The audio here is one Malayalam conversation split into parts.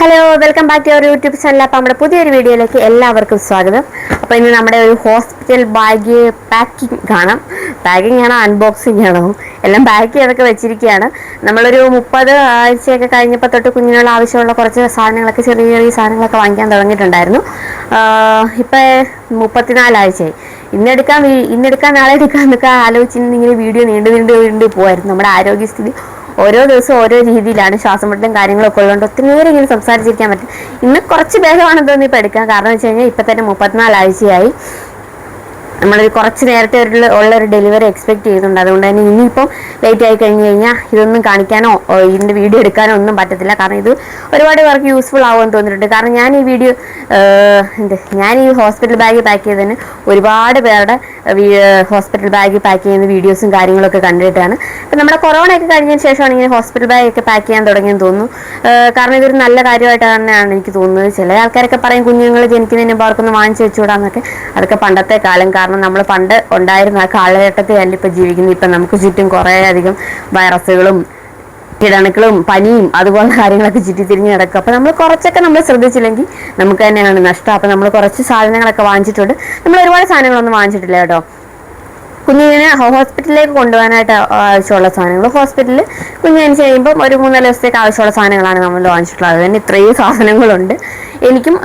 Hello, welcome back to our YouTube channel. അപ്പോൾ നമ്മുടെ പുതിയൊരു വീഡിയോയിലേക്ക് എല്ലാവർക്കും സ്വാഗതം. അപ്പോൾ ഇന്ന് നമ്മുടെ ഒരു ഹോസ്പിറ്റൽ ബാഗ് പാക്കിംഗ് ആണോ അൺബോക്സിംഗ് ആണോ എല്ലാം പാക്ക് ചെയ്തൊക്കെ വെച്ചിരിക്കുകയാണ്. നമ്മളൊരു 30 ആഴ്ചയൊക്കെ കഴിഞ്ഞപ്പോൾ തൊട്ട് കുഞ്ഞിനുള്ള ആവശ്യമുള്ള കുറച്ച് സാധനങ്ങളൊക്കെ ചെറിയ ചെറിയ സാധനങ്ങളൊക്കെ വാങ്ങിക്കാൻ തുടങ്ങിയിട്ടുണ്ടായിരുന്നു. ഇപ്പോൾ 34 ആഴ്ചയായി. ഇന്നെടുക്കാൻ നാളെ എടുക്കാൻ എന്നൊക്കെ ആലോചിച്ചിരുന്ന് ഇങ്ങനെ വീഡിയോ നീണ്ടു പോകുമായിരുന്നു. നമ്മുടെ ആരോഗ്യസ്ഥിതി ഓരോ ദിവസവും ഓരോ രീതിയിലാണ്. ശ്വാസം മുട്ടലും കാര്യങ്ങളൊക്കെ ഉള്ളതുകൊണ്ട് ഒത്തിരി നേരം ഇങ്ങനെ സംസാരിച്ചിരിക്കാൻ പറ്റും. ഇന്ന് കുറച്ച് ഭേദമാണെന്ന് തോന്നി ഇപ്പോൾ എടുക്കാം. കാരണം എന്ന് വെച്ച് കഴിഞ്ഞാൽ ഇപ്പം തന്നെ 34 ആഴ്ചയായി. നമ്മളൊരു കുറച്ച് നേരത്തെ ഉള്ളൊരു ഡെലിവറി എക്സ്പെക്ട് ചെയ്യുന്നുണ്ട്. അതുകൊണ്ട് തന്നെ ഇനിയിപ്പം ലേറ്റ് ആയി കഴിഞ്ഞ് കഴിഞ്ഞാൽ ഇതൊന്നും കാണിക്കാനോ ഇതിൻ്റെ വീഡിയോ എടുക്കാനോ ഒന്നും പറ്റത്തില്ല. കാരണം ഇത് ഒരുപാട് പേർക്ക് യൂസ്ഫുൾ ആവുമെന്ന് തോന്നിയിട്ടുണ്ട്. കാരണം ഞാൻ ഈ ഹോസ്പിറ്റൽ ബാഗ് പാക്ക് ചെയ്തതിന് ഒരുപാട് പേരുടെ ഹോസ്പിറ്റൽ ബാഗ് പാക്ക് ചെയ്യുന്ന വീഡിയോസും കാര്യങ്ങളൊക്കെ കണ്ടിട്ടാണ്. അപ്പം നമ്മുടെ കൊറോണയൊക്കെ കഴിഞ്ഞതിന് ശേഷമാണ് ഇങ്ങനെ ഹോസ്പിറ്റൽ ബാഗൊക്കെ പാക്ക് ചെയ്യാൻ തുടങ്ങിയെന്ന് തോന്നുന്നു. കാരണം ഇതൊരു നല്ല കാര്യമായിട്ട് തന്നെയാണ് എനിക്ക് തോന്നുന്നത്. ചില ആൾക്കാരൊക്കെ പറയും കുഞ്ഞുങ്ങൾ ജനിക്കുന്നതിന് മുമ്പ് അവർക്കൊന്ന് വാങ്ങിച്ചു വെച്ചുകൂടാന്നൊക്കെ. അതൊക്കെ പണ്ടത്തെ കാലം. കാരണം നമ്മൾ പണ്ട് ഉണ്ടായിരുന്ന ആ കാലഘട്ടത്തിലല്ല ഇപ്പോൾ ജീവിക്കുന്നത്. ഇപ്പം നമുക്ക് ചുറ്റും കുറേ അധികം വൈറസുകളും കീടാണുക്കളും പനിയും അതുപോലെ കാര്യങ്ങളൊക്കെ ചുറ്റിത്തിരിഞ്ഞ് കിടക്കും. അപ്പോൾ നമ്മൾ കുറച്ചൊക്കെ നമ്മൾ ശ്രദ്ധിച്ചില്ലെങ്കിൽ നമുക്ക് തന്നെയാണ് നഷ്ടം. അപ്പോൾ നമ്മൾ കുറച്ച് സാധനങ്ങളൊക്കെ വാങ്ങിച്ചിട്ടുണ്ട്. നമ്മൾ ഒരുപാട് സാധനങ്ങളൊന്നും വാങ്ങിച്ചിട്ടില്ല കേട്ടോ. കുഞ്ഞിനെ ഹോസ്പിറ്റലിലേക്ക് കൊണ്ടുപോകാനായിട്ട് ആവശ്യമുള്ള സാധനങ്ങൾ, ഹോസ്പിറ്റലിൽ കുഞ്ഞ് ജനിച്ച് കഴിയുമ്പം ഒരു 3-4 ദിവസത്തേക്ക് ആവശ്യമുള്ള സാധനങ്ങളാണ് നമ്മൾ വാങ്ങിച്ചിട്ടുള്ളത്. അതുതന്നെ ഇത്രയും സാധനങ്ങളുണ്ട്. എനിക്കും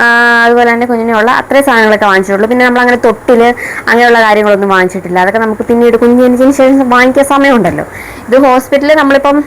അതുപോലെ തന്നെ കുഞ്ഞിനുള്ള അത്രയും സാധനങ്ങളൊക്കെ വാങ്ങിച്ചിട്ടുള്ളൂ. പിന്നെ നമ്മളങ്ങനെ തൊട്ടിൽ അങ്ങനെയുള്ള കാര്യങ്ങളൊന്നും വാങ്ങിച്ചിട്ടില്ല. അതൊക്കെ നമുക്ക് പിന്നീട് കുഞ്ഞ് ജനിച്ചതിന് ശേഷം വാങ്ങിക്കാൻ സമയമുണ്ടല്ലോ. ഇത് ഹോസ്പിറ്റലിൽ നമ്മളിപ്പം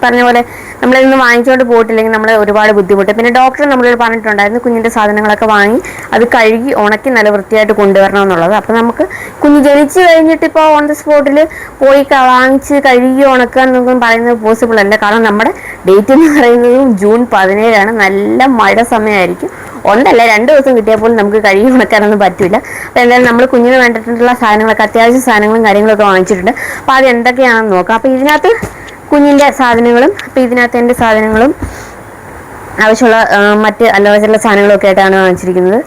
പറഞ്ഞ പോലെ നമ്മളിതൊന്നും വാങ്ങിച്ചുകൊണ്ട് പോയിട്ടില്ലെങ്കിൽ നമ്മൾ ഒരുപാട് ബുദ്ധിമുട്ട്. പിന്നെ ഡോക്ടർ നമ്മളോട് പറഞ്ഞിട്ടുണ്ടായിരുന്നു കുഞ്ഞിൻ്റെ സാധനങ്ങളൊക്കെ വാങ്ങി അത് കഴുകി ഉണക്കി നല്ല വൃത്തിയായിട്ട് കൊണ്ടുവരണം എന്നുള്ളത്. അപ്പോൾ നമുക്ക് കുഞ്ഞ് ജനിച്ച് കഴിഞ്ഞിട്ട് ഇപ്പോൾ ഓൺ ദ സ്പോട്ടിൽ പോയി വാങ്ങിച്ച് കഴുകി ഉണക്കുക എന്നൊന്നും പറയുന്നത് പോസിബിൾ അല്ല. കാരണം നമ്മുടെ ഡേറ്റ് എന്ന് പറയുന്നത് ജൂൺ 17 നല്ല മഴ സമയമായിരിക്കും. 2 ദിവസം കിട്ടിയാൽ പോലും നമുക്ക് കഴുകി ഉണക്കാനൊന്നും പറ്റില്ല. അപ്പോൾ എന്തായാലും നമ്മൾ കുഞ്ഞിന് വേണ്ടിയിട്ടുള്ള സാധനങ്ങളൊക്കെ അത്യാവശ്യം സാധനങ്ങളും കാര്യങ്ങളൊക്കെ വാങ്ങിച്ചിട്ടുണ്ട്. അപ്പോൾ അത് എന്തൊക്കെയാണെന്ന് നോക്കാം. അപ്പോൾ ഇതിനകത്ത് കുഞ്ഞിൻ്റെ സാധനങ്ങളും ഇതിനകത്ത് എൻ്റെ സാധനങ്ങളും ആവശ്യമുള്ള മറ്റ് അല്ലറ സാധനങ്ങളൊക്കെ ആയിട്ടാണ് വാങ്ങിച്ചിരിക്കുന്നത്.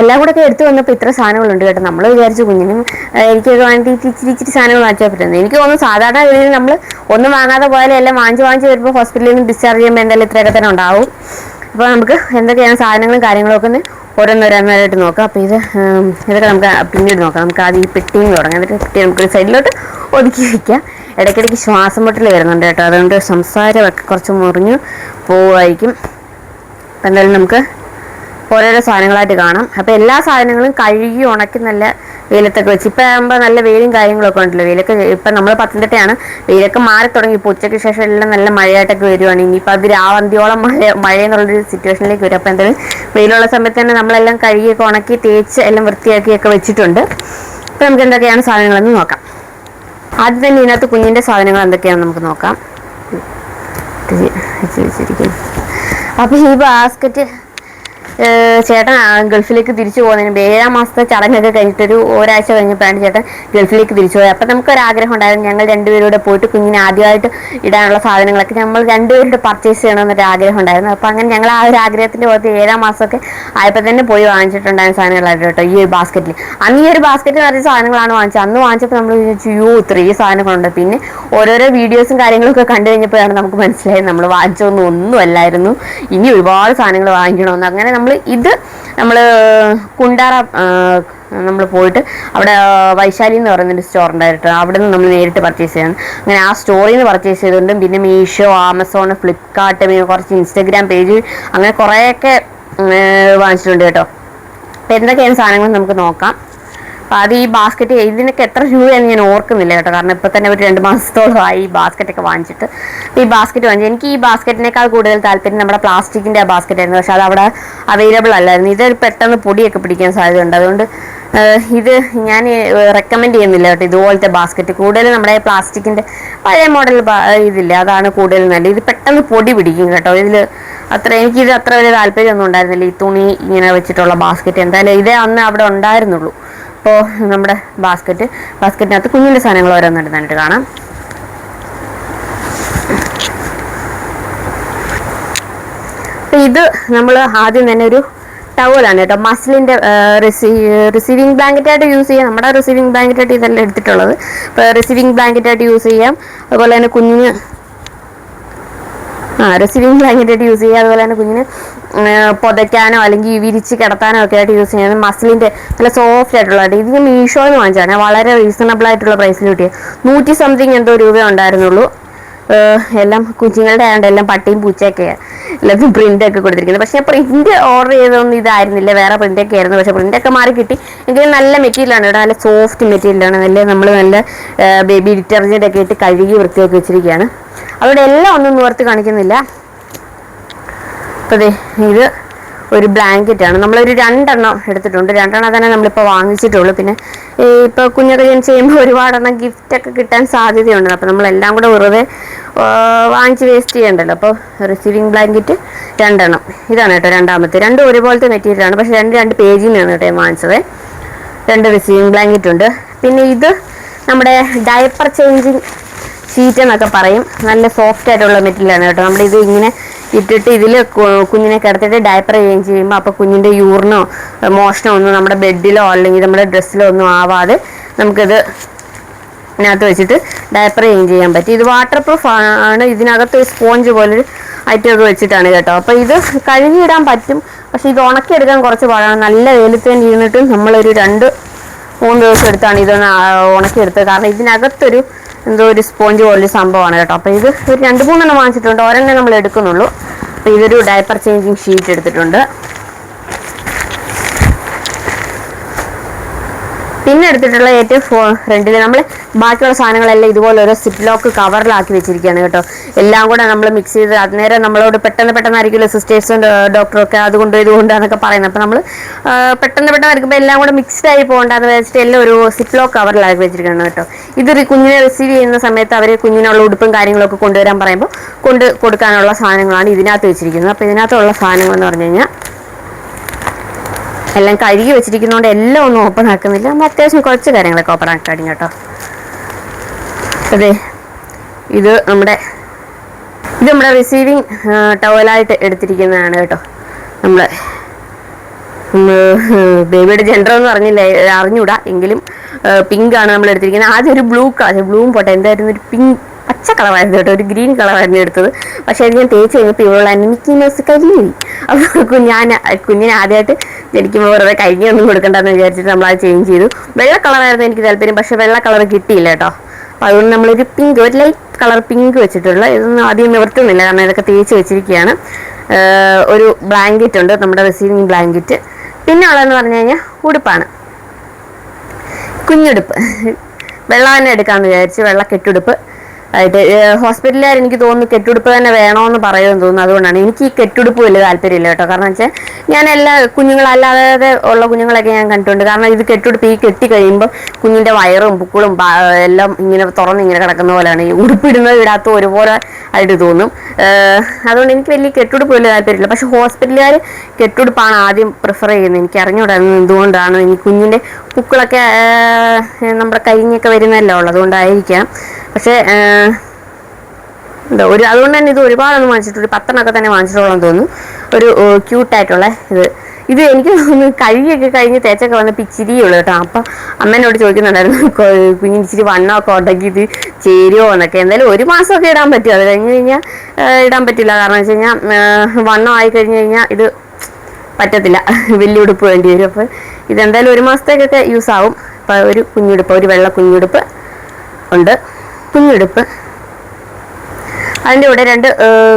എല്ലാം കൂടെ ഒക്കെ എടുത്തു വന്നപ്പോൾ ഇത്ര സാധനങ്ങളുണ്ട് കേട്ടോ. നമ്മൾ വിചാരിച്ചു കുഞ്ഞിനും എനിക്കൊക്കെ വേണ്ടിയിട്ട് ഇച്ചിരി സാധനങ്ങൾ വാങ്ങിച്ചാൽ പറ്റുന്നത്. എനിക്ക് തോന്നുന്നു സാധാരണ രീതിയിൽ നമ്മൾ ഒന്നും വാങ്ങാതെ പോയാലും എല്ലാം വാങ്ങിച്ച് വരുമ്പോൾ ഹോസ്പിറ്റലിൽ നിന്ന് ഡിസ്ചാർജ് ചെയ്യുമ്പോൾ എന്തായാലും ഇത്രയൊക്കെ തന്നെ ഉണ്ടാവും. അപ്പോൾ നമുക്ക് എന്തൊക്കെയാണ് സാധനങ്ങളും കാര്യങ്ങളൊക്കെ ഒന്ന് ഓരോന്നോരോന്നായിട്ട് നോക്കാം. അപ്പോൾ ഇതൊക്കെ നമുക്ക് പിന്നീട് നോക്കാം. നമുക്ക് ആദ്യം ഈ പെട്ടിയും തുടങ്ങാം. എന്നിട്ട് പെട്ടി നമുക്കൊരു സൈഡിലോട്ട് ഒതുക്കി വയ്ക്കാം. ഇടയ്ക്കിടയ്ക്ക് ശ്വാസം മുട്ടൽ വരുന്നുണ്ട് കേട്ടോ. അതുകൊണ്ട് സംസാരമൊക്കെ കുറച്ച് മുറിഞ്ഞു പോവുമായിരിക്കും. അപ്പം എന്തായാലും നമുക്ക് ഓരോരോ സാധനങ്ങളായിട്ട് കാണാം. അപ്പോൾ എല്ലാ സാധനങ്ങളും കഴുകി ഉണക്കി നല്ല വെയിലത്തൊക്കെ വെച്ച് ഇപ്പം ആകുമ്പോൾ നല്ല വെയിലും കാര്യങ്ങളൊക്കെ ഉണ്ടല്ലോ. വെയിലൊക്കെ ഇപ്പം നമ്മൾ പത്തനംതിട്ടയാണ്. വെയിലൊക്കെ മാറി തുടങ്ങി. ഇപ്പോൾ ഉച്ചയ്ക്ക് ശേഷം എല്ലാം നല്ല മഴയായിട്ടൊക്കെ വരുവാണ്. ഇനിയിപ്പോൾ അത് രാവന്തിയോളം മഴ എന്നുള്ളൊരു സിറ്റുവേഷനിലേക്ക് വരും. അപ്പോൾ എന്തായാലും വെയിലുള്ള സമയത്ത് തന്നെ നമ്മളെല്ലാം കഴുകിയൊക്കെ ഉണക്കി തേച്ച് എല്ലാം വൃത്തിയാക്കിയൊക്കെ വെച്ചിട്ടുണ്ട്. അപ്പോൾ നമുക്ക് എന്തൊക്കെയാണ് സാധനങ്ങളെന്ന് നോക്കാം. ആദ്യം തന്നെ ഇതിനകത്ത് കുഞ്ഞിൻ്റെ സാധനങ്ങൾ എന്തൊക്കെയാണെന്ന് നമുക്ക് നോക്കാം. അപ്പോൾ ഈ ബാസ്ക്കറ്റ് ചേട്ടൻ ഗൾഫിലേക്ക് തിരിച്ചു പോകുന്നതിന് 7 മാസത്തെ ചടങ്ങൊക്കെ കഴിഞ്ഞിട്ടൊരു ഒരാഴ്ച കഴിഞ്ഞപ്പോഴാണ് ചേട്ടൻ ഗൾഫിലേക്ക് തിരിച്ചു പോയത്. അപ്പം നമുക്കൊരാഗ്രഹം ഉണ്ടായിരുന്നു ഞങ്ങൾ 2 പേരൂടെ പോയിട്ട് കുഞ്ഞിനെ ആദ്യമായിട്ട് ഇടാനുള്ള സാധനങ്ങളൊക്കെ നമ്മൾ 2 പേരുടെ പർച്ചേസ് ചെയ്യണമെന്നൊരു ആഗ്രഹം ഉണ്ടായിരുന്നു. അപ്പോൾ അങ്ങനെ ഞങ്ങൾ ആ ഒരു ആഗ്രഹത്തിൻ്റെ പുറത്ത് 7 മാസമൊക്കെ ആയപ്പോൾ തന്നെ പോയി വാങ്ങിച്ചിട്ടുണ്ടായിരുന്ന സാധനങ്ങളായിരുന്നു കേട്ടോ ഈ ഒരു ബാസ്ക്കറ്റിൽ. അന്ന് ഈ ഒരു ബാസ്ക്കറ്റ് നിറച്ച സാധനങ്ങളാണ് വാങ്ങിച്ചത്. അന്ന് വാങ്ങിച്ചപ്പോൾ നമ്മൾ വിചാരിച്ചു ഇത്രയും സാധനങ്ങളുണ്ട്. പിന്നെ ഓരോരോ വീഡിയോസും കാര്യങ്ങളൊക്കെ കണ്ടു കഴിഞ്ഞപ്പോഴാണ് നമുക്ക് മനസ്സിലായത് നമ്മൾ വാങ്ങിച്ചൊന്നും അല്ലായിരുന്നു, ഇനി ഒരുപാട് സാധനങ്ങൾ വാങ്ങിക്കണമെന്ന്. അങ്ങനെ നമ്മൾ കുണ്ടാറ നമ്മൾ പോയിട്ട് അവിടെ വൈശാലി എന്ന് പറയുന്നൊരു സ്റ്റോർ ഉണ്ടായിട്ട് അവിടെ നിന്ന് നമ്മൾ നേരിട്ട് പർച്ചേസ് ചെയ്യണം. അങ്ങനെ ആ സ്റ്റോറിൽ നിന്ന് പർച്ചേസ് ചെയ്തിട്ടുണ്ട്. പിന്നെ മീഷോ, ആമസോൺ, ഫ്ലിപ്കാർട്ട്, പിന്നെ കുറച്ച് ഇൻസ്റ്റഗ്രാം പേജ് അങ്ങനെ കുറേയൊക്കെ വാങ്ങിച്ചിട്ടുണ്ട് കേട്ടോ. അപ്പോൾ എന്തൊക്കെയാണ് സാധനങ്ങൾ നമുക്ക് നോക്കാം. അപ്പോൾ അത് ഈ ബാസ്ക്കറ്റ് ഇതിനൊക്കെ എത്ര രൂപയാണെന്ന് ഞാൻ ഓർക്കുന്നില്ല കേട്ടോ. കാരണം ഇപ്പോൾ തന്നെ ഒരു 2 മാസത്തോളമായി ഈ ബാസ്ക്കറ്റൊക്കെ വാങ്ങിച്ചിട്ട്. അപ്പോൾ ഈ ബാസ്ക്കറ്റ് വാങ്ങിച്ചു. എനിക്ക് ഈ ബാസ്ക്കറ്റിനേക്കാൾ കൂടുതൽ താല്പര്യം നമ്മുടെ പ്ലാസ്റ്റിക്കിൻ്റെ ബാസ്ക്കറ്റ് ആയിരുന്നു. പക്ഷേ അത് അവിടെ അവൈലബിൾ അല്ലായിരുന്നു. ഇത് പെട്ടെന്ന് പൊടിയൊക്കെ പിടിക്കാൻ സാധ്യതയുണ്ട്. അതുകൊണ്ട് ഇത് ഞാൻ റെക്കമെൻഡ് ചെയ്യുന്നില്ല കേട്ടോ ഇതുപോലത്തെ ബാസ്ക്കറ്റ്. കൂടുതൽ നമ്മുടെ പ്ലാസ്റ്റിക്കിൻ്റെ പഴയ മോഡൽ ഇതില്ല, അതാണ് കൂടുതൽ നല്ലത്. ഇത് പെട്ടെന്ന് പൊടി പിടിക്കും കേട്ടോ. എനിക്കിത് അത്ര വലിയ താല്പര്യമൊന്നും ഉണ്ടായിരുന്നില്ല ഈ തുണി ഇങ്ങനെ വെച്ചിട്ടുള്ള ബാസ്ക്കറ്റ്. എന്തായാലും ഇതേ അന്ന് അവിടെ ഉണ്ടായിരുന്നുള്ളൂ. അപ്പോൾ നമ്മുടെ ബാസ്ക്കറ്റിനകത്ത് കുഞ്ഞിൻ്റെ സാധനങ്ങൾ ഓരോന്നെടുത്തായിട്ട് കാണാം. അപ്പോൾ ഇത് നമ്മൾ ആദ്യം തന്നെ ഒരു ടവലാണ് കേട്ടോ. മസ്ലിൻ്റെ റിസീവിങ് ബ്ലാങ്കറ്റായിട്ട് യൂസ് ചെയ്യാം. നമ്മുടെ റിസീവിങ് ബ്ലാങ്കറ്റായിട്ട് ഇതെല്ലാം എടുത്തിട്ടുള്ളത്. അപ്പോൾ റിസീവിങ് ബ്ലാങ്കറ്റായിട്ട് യൂസ് ചെയ്യാം. അതുപോലെ തന്നെ കുഞ്ഞിന് റിസീവിങ് ബ്ലാങ്കറ്റ് ആയിട്ട് യൂസ് ചെയ്യുക. അതുപോലെ തന്നെ കുഞ്ഞിന് പുതയ്ക്കാനോ അല്ലെങ്കിൽ വിരിച്ച് കിടത്താനോ ഒക്കെ ആയിട്ട് യൂസ് ചെയ്യുന്നത് മസിലിൻ്റെ നല്ല സോഫ്റ്റ് ആയിട്ടുള്ളതായിട്ട്. ഇത് ഞാൻ മീഷോയിൽ നിന്ന് വാങ്ങിച്ചാണ്, വളരെ റീസണബിൾ ആയിട്ടുള്ള പ്രൈസിൽ കിട്ടിയത്. 100 സംതിങ് എന്തോ രൂപ ഉണ്ടായിരുന്നുള്ളൂ. എല്ലാം കുഞ്ഞുങ്ങളുടെ ആയതുകൊണ്ട് എല്ലാം പട്ടിയും പൂച്ചയൊക്കെയാണ് എല്ലാത്തും പ്രിൻ്റൊക്കെ കൊടുത്തിരിക്കുന്നത്. പക്ഷേ പ്രിൻ്റ് ഓർഡർ ചെയ്തതൊന്നും ഇതായിരുന്നില്ല, വേറെ പ്രിൻ്റൊക്കെ ആയിരുന്നു. പക്ഷേ പ്രിൻ്റൊക്കെ മാറി കിട്ടി. എങ്കിലും നല്ല മെറ്റീരിയലാണ് കേട്ടോ, നല്ല സോഫ്റ്റ് മെറ്റീരിയലാണ്. നമ്മൾ ബേബി ഡിറ്റർജൻ്റ് ഒക്കെ ഇട്ട് കഴുകി വൃത്തിയാക്കി വെച്ചിരിക്കുകയാണ്. അവിടെ എല്ലാം ഒന്നും നിവർത്തി കാണിക്കുന്നില്ല. അപ്പോൾ ഇത് ഒരു ബ്ലാങ്കറ്റാണ്. നമ്മളൊരു 2 എണ്ണം എടുത്തിട്ടുണ്ട്. 2 എണ്ണം തന്നെ നമ്മളിപ്പോൾ വാങ്ങിച്ചിട്ടുള്ളൂ. പിന്നെ ഇപ്പോൾ കുഞ്ഞൊക്കെ ജനിച്ച് കഴിയുമ്പോൾ ഒരുപാടെണ്ണം ഗിഫ്റ്റൊക്കെ കിട്ടാൻ സാധ്യതയുണ്ട്. അപ്പോൾ നമ്മളെല്ലാം കൂടെ വെറുതെ വാങ്ങിച്ച് വേസ്റ്റ് ചെയ്യണ്ടല്ലോ. അപ്പോൾ റിസീവിങ് ബ്ലാങ്കറ്റ് 2 എണ്ണം. ഇതാണ് കേട്ടോ രണ്ടാമത്തെ. രണ്ടും ഒരുപോലത്തെ മെറ്റീരിയലാണ്, പക്ഷേ 2 പേജിൽ നിന്നാണ് കേട്ടോ വാങ്ങിച്ചത്. 2 റിസീവിങ് ബ്ലാങ്കറ്റ് ഉണ്ട്. പിന്നെ ഇത് നമ്മുടെ ഡയപ്പർ ചേഞ്ചിങ് ഷീറ്റ് എന്നൊക്കെ പറയും. നല്ല സോഫ്റ്റ് ആയിട്ടുള്ള മെറ്റീരിയലാണ് കേട്ടോ. നമ്മളിത് ഇങ്ങനെ ഇട്ടിട്ട് ഇതിൽ കുഞ്ഞിനെ കിടത്തിയിട്ട് ഡയപ്പർ ചേഞ്ച് ചെയ്യുമ്പോൾ അപ്പോൾ കുഞ്ഞിൻ്റെ യൂറിനോ മോഷണോ ഒന്നും നമ്മുടെ ബെഡിലോ അല്ലെങ്കിൽ നമ്മുടെ ഡ്രസ്സിലോ ഒന്നും ആവാതെ നമുക്കിത് ഇതിനകത്ത് വെച്ചിട്ട് ഡയപ്പർ ചേഞ്ച് ചെയ്യാൻ പറ്റും. ഇത് വാട്ടർ പ്രൂഫ് ആണ്. ഇതിനകത്ത് ഒരു സ്പോഞ്ച് പോലൊരു ഐറ്റമൊക്കെ വെച്ചിട്ടാണ് കേട്ടോ. അപ്പോൾ ഇത് കഴുകിയിടാൻ പറ്റും, പക്ഷേ ഇത് ഉണക്കിയെടുക്കാൻ കുറച്ച് പാടാണ്. നല്ല വെയിലത്ത് തന്നെ ഇരുന്നിട്ട് നമ്മളൊരു 2-3 ദിവസം എടുത്താണ് ഇതൊന്ന് ഉണക്കിയെടുത്തത്. കാരണം ഇതിനകത്തൊരു എന്തോ ഒരു സ്പോഞ്ച് പോലൊരു സംഭവമാണ് കേട്ടോ. അപ്പോൾ ഇത് ഒരു 2-3 എണ്ണം വാങ്ങിച്ചിട്ടുണ്ട്, ഒരെണ്ണം നമ്മൾ എടുക്കുന്നുള്ളൂ. അപ്പോൾ ഇതൊരു ഡയപ്പർ ചേഞ്ചിങ് ഷീറ്റ് എടുത്തിട്ടുണ്ട്. പിന്നെ എടുത്തിട്ടുള്ള ഏറ്റവും ഫ്രണ്ടിൽ നമ്മൾ ബാക്കിയുള്ള സാധനങ്ങളെല്ലാം ഇതുപോലെ ഓരോ സിപ്പ് ലോക്ക് കവറിലാക്കി വെച്ചിരിക്കുകയാണ് കേട്ടോ. എല്ലാം കൂടെ നമ്മൾ മിക്സ് ചെയ്ത് അന്നേരം നമ്മളോട് പെട്ടെന്നായിരിക്കുമല്ലോ സിസ്റ്റേഴ്സും ഡോക്ടറും ഒക്കെ അതുകൊണ്ട് ഇതുകൊണ്ടാന്നൊക്കെ പറയുന്നത്. അപ്പോൾ നമ്മൾ പെട്ടെന്ന് വരയ്ക്കുമ്പോൾ എല്ലാം കൂടെ മിക്സ്ഡ് ആയി പോകണ്ടെന്ന് വെച്ചിട്ട് എല്ലാം ഒരു സിപ്പ് ലോക്ക് കവറിലാക്കി വെച്ചിരിക്കുകയാണ് കേട്ടോ. ഇതൊരു കുഞ്ഞിനെ റിസീവ് ചെയ്യുന്ന സമയത്ത് അവർ കുഞ്ഞിനുള്ള ഉടുപ്പും കാര്യങ്ങളൊക്കെ കൊണ്ടുവരാൻ പറയുമ്പോൾ കൊടുക്കാനുള്ള സാധനങ്ങളാണ് ഇതിനകത്ത് വെച്ചിരിക്കുന്നത്. അപ്പോൾ ഇതിനകത്തുള്ള സാധനങ്ങളെന്ന് പറഞ്ഞു കഴിഞ്ഞാൽ എല്ലാം കഴുകി വെച്ചിരിക്കുന്നതുകൊണ്ട് എല്ലാം ഒന്നും ഓപ്പൺ ആക്കുന്നില്ല. നമ്മൾ അത്യാവശ്യം കുറച്ച് കാര്യങ്ങളൊക്കെ ഓപ്പൺ ആക്കി കഴിഞ്ഞു കേട്ടോ. അതെ, ഇത് നമ്മുടെ റിസീവിങ് ടവലായിട്ട് എടുത്തിരിക്കുന്നതാണ് കേട്ടോ. നമ്മൾ ബേബിയുടെ ജെൻഡർ എന്ന് അറിഞ്ഞൂടാ, എങ്കിലും പിങ്കാണ് നമ്മൾ എടുത്തിരിക്കുന്നത്. ആദ്യം ഒരു ബ്ലൂവും പോട്ടെ, എന്തായിരുന്നു ഒരു പച്ച കളറായിരുന്നു കേട്ടോ, ഒരു ഗ്രീൻ കളറായിരുന്നു എടുത്തത്. പക്ഷേ അത് ഞാൻ തേച്ച് കഴിഞ്ഞപ്പോൾ ഇവളുള്ള മിക്കി മൗസ് കരിഞ്ഞു. അപ്പോൾ കുഞ്ഞിനെ ആദ്യമായിട്ട് ജനിക്കുമ്പോൾ വെറുതെ കരിഞ്ഞൊന്നും കൊടുക്കണ്ടെന്ന് വിചാരിച്ചിട്ട് നമ്മളത് ചേഞ്ച് ചെയ്തു. വെള്ള കളറായിരുന്നു എനിക്ക് താല്പര്യം, പക്ഷേ വെള്ള കളർ കിട്ടിയില്ല കേട്ടോ. അപ്പോൾ അതുകൊണ്ട് നമ്മളൊരു ഒരു ലൈറ്റ് കളർ പിങ്ക് വെച്ചിട്ടുള്ള ഇതൊന്നും ആദ്യം നിവർത്തുന്നില്ല, കാരണം ഇതൊക്കെ തേച്ച് വെച്ചിരിക്കുകയാണ്. ഒരു ബ്ലാങ്കറ്റ് ഉണ്ട്, നമ്മുടെ റിസീവിങ് ബ്ലാങ്കറ്റ്. പിന്നെ ഉള്ളതെന്ന് പറഞ്ഞു കഴിഞ്ഞാൽ ഉടുപ്പാണ്, കുഞ്ഞുടുപ്പ്. വെള്ള തന്നെ എടുക്കാമെന്ന് വിചാരിച്ച് വെള്ള കെട്ടുടുപ്പ് ആയിട്ട്. ഹോസ്പിറ്റലുകാർ എനിക്ക് തോന്നുന്നു കെട്ടുടുപ്പ് തന്നെ വേണമെന്ന് പറയുമെന്ന് തോന്നുന്നു. അതുകൊണ്ടാണ് എനിക്ക് ഈ കെട്ടുടുപ്പ് വലിയ താല്പര്യമില്ല കേട്ടോ. കാരണം വെച്ചാൽ ഞാൻ എല്ലാ കുഞ്ഞുങ്ങളല്ലാതെ ഉള്ള കുഞ്ഞുങ്ങളൊക്കെ ഞാൻ കണ്ടിട്ടുണ്ട്. കാരണം ഇത് കെട്ടുടുപ്പ് ഈ കെട്ടി കഴിയുമ്പോൾ കുഞ്ഞിൻ്റെ വയറും പുക്കളും എല്ലാം ഇങ്ങനെ ഇങ്ങനെ കിടക്കുന്ന പോലെയാണ്. ഈ ഉടുപ്പിടുന്നത് ഇടാത്ത ഒരുപോലെ ആയിട്ട് തോന്നും. അതുകൊണ്ട് എനിക്ക് വലിയ കെട്ടുടുപ്പ് വലിയ താല്പര്യമില്ല. പക്ഷെ ഹോസ്പിറ്റലുകാർ കെട്ടുടുപ്പാണ് ആദ്യം പ്രിഫർ ചെയ്യുന്നത്. എനിക്ക് അറിഞ്ഞുകൂടായിരുന്നു എന്തുകൊണ്ടാണ്. ഈ കുഞ്ഞിൻ്റെ പുക്കളൊക്കെ നമ്മുടെ കരിഞ്ഞൊക്കെ വരുന്നതല്ലോ ഉള്ളത്, അതുകൊണ്ടായിരിക്കാം. പക്ഷേ അതുകൊണ്ട് തന്നെ ഇത് ഒരുപാടൊന്നും വാങ്ങിച്ചിട്ട് ഒരു 10 എണ്ണമൊക്കെ തന്നെ വാങ്ങിച്ചിട്ടുള്ളതെന്ന് തോന്നുന്നു. ഒരു ക്യൂട്ടായിട്ടുള്ള ഇത് എനിക്ക് തോന്നുന്നു കഴുകിയൊക്കെ കഴിഞ്ഞ് തേച്ചൊക്കെ വന്നപ്പോൾ ഇച്ചിരിയുള്ളൂ കേട്ടോ. അപ്പം അമ്മേനോട് ചോദിക്കുന്നുണ്ടായിരുന്നു കുഞ്ഞിന് ഇച്ചിരി വണ്ണമൊക്കെ ഉണ്ടെങ്കിൽ ഇത് ചേരുമോ എന്നൊക്കെ. എന്തായാലും 1 മാസമൊക്കെ ഇടാൻ പറ്റും, അത് കഴിഞ്ഞ് കഴിഞ്ഞാൽ ഇടാൻ പറ്റില്ല. കാരണം വെച്ച് കഴിഞ്ഞാൽ വണ്ണം ആയി കഴിഞ്ഞ് കഴിഞ്ഞാൽ ഇത് പറ്റത്തില്ല, വലിയ ഉടുപ്പ് വേണ്ടി വരും. അപ്പോൾ ഇതെന്തായാലും 1 മാസത്തേക്കൊക്കെ യൂസ് ആവും. അപ്പോൾ ഒരു കുഞ്ഞുടുപ്പ്, ഒരു വെള്ള കുഞ്ഞുടുപ്പ് ഉണ്ട്. കുഞ്ഞുടുപ്പ്, അതിൻ്റെ കൂടെ 2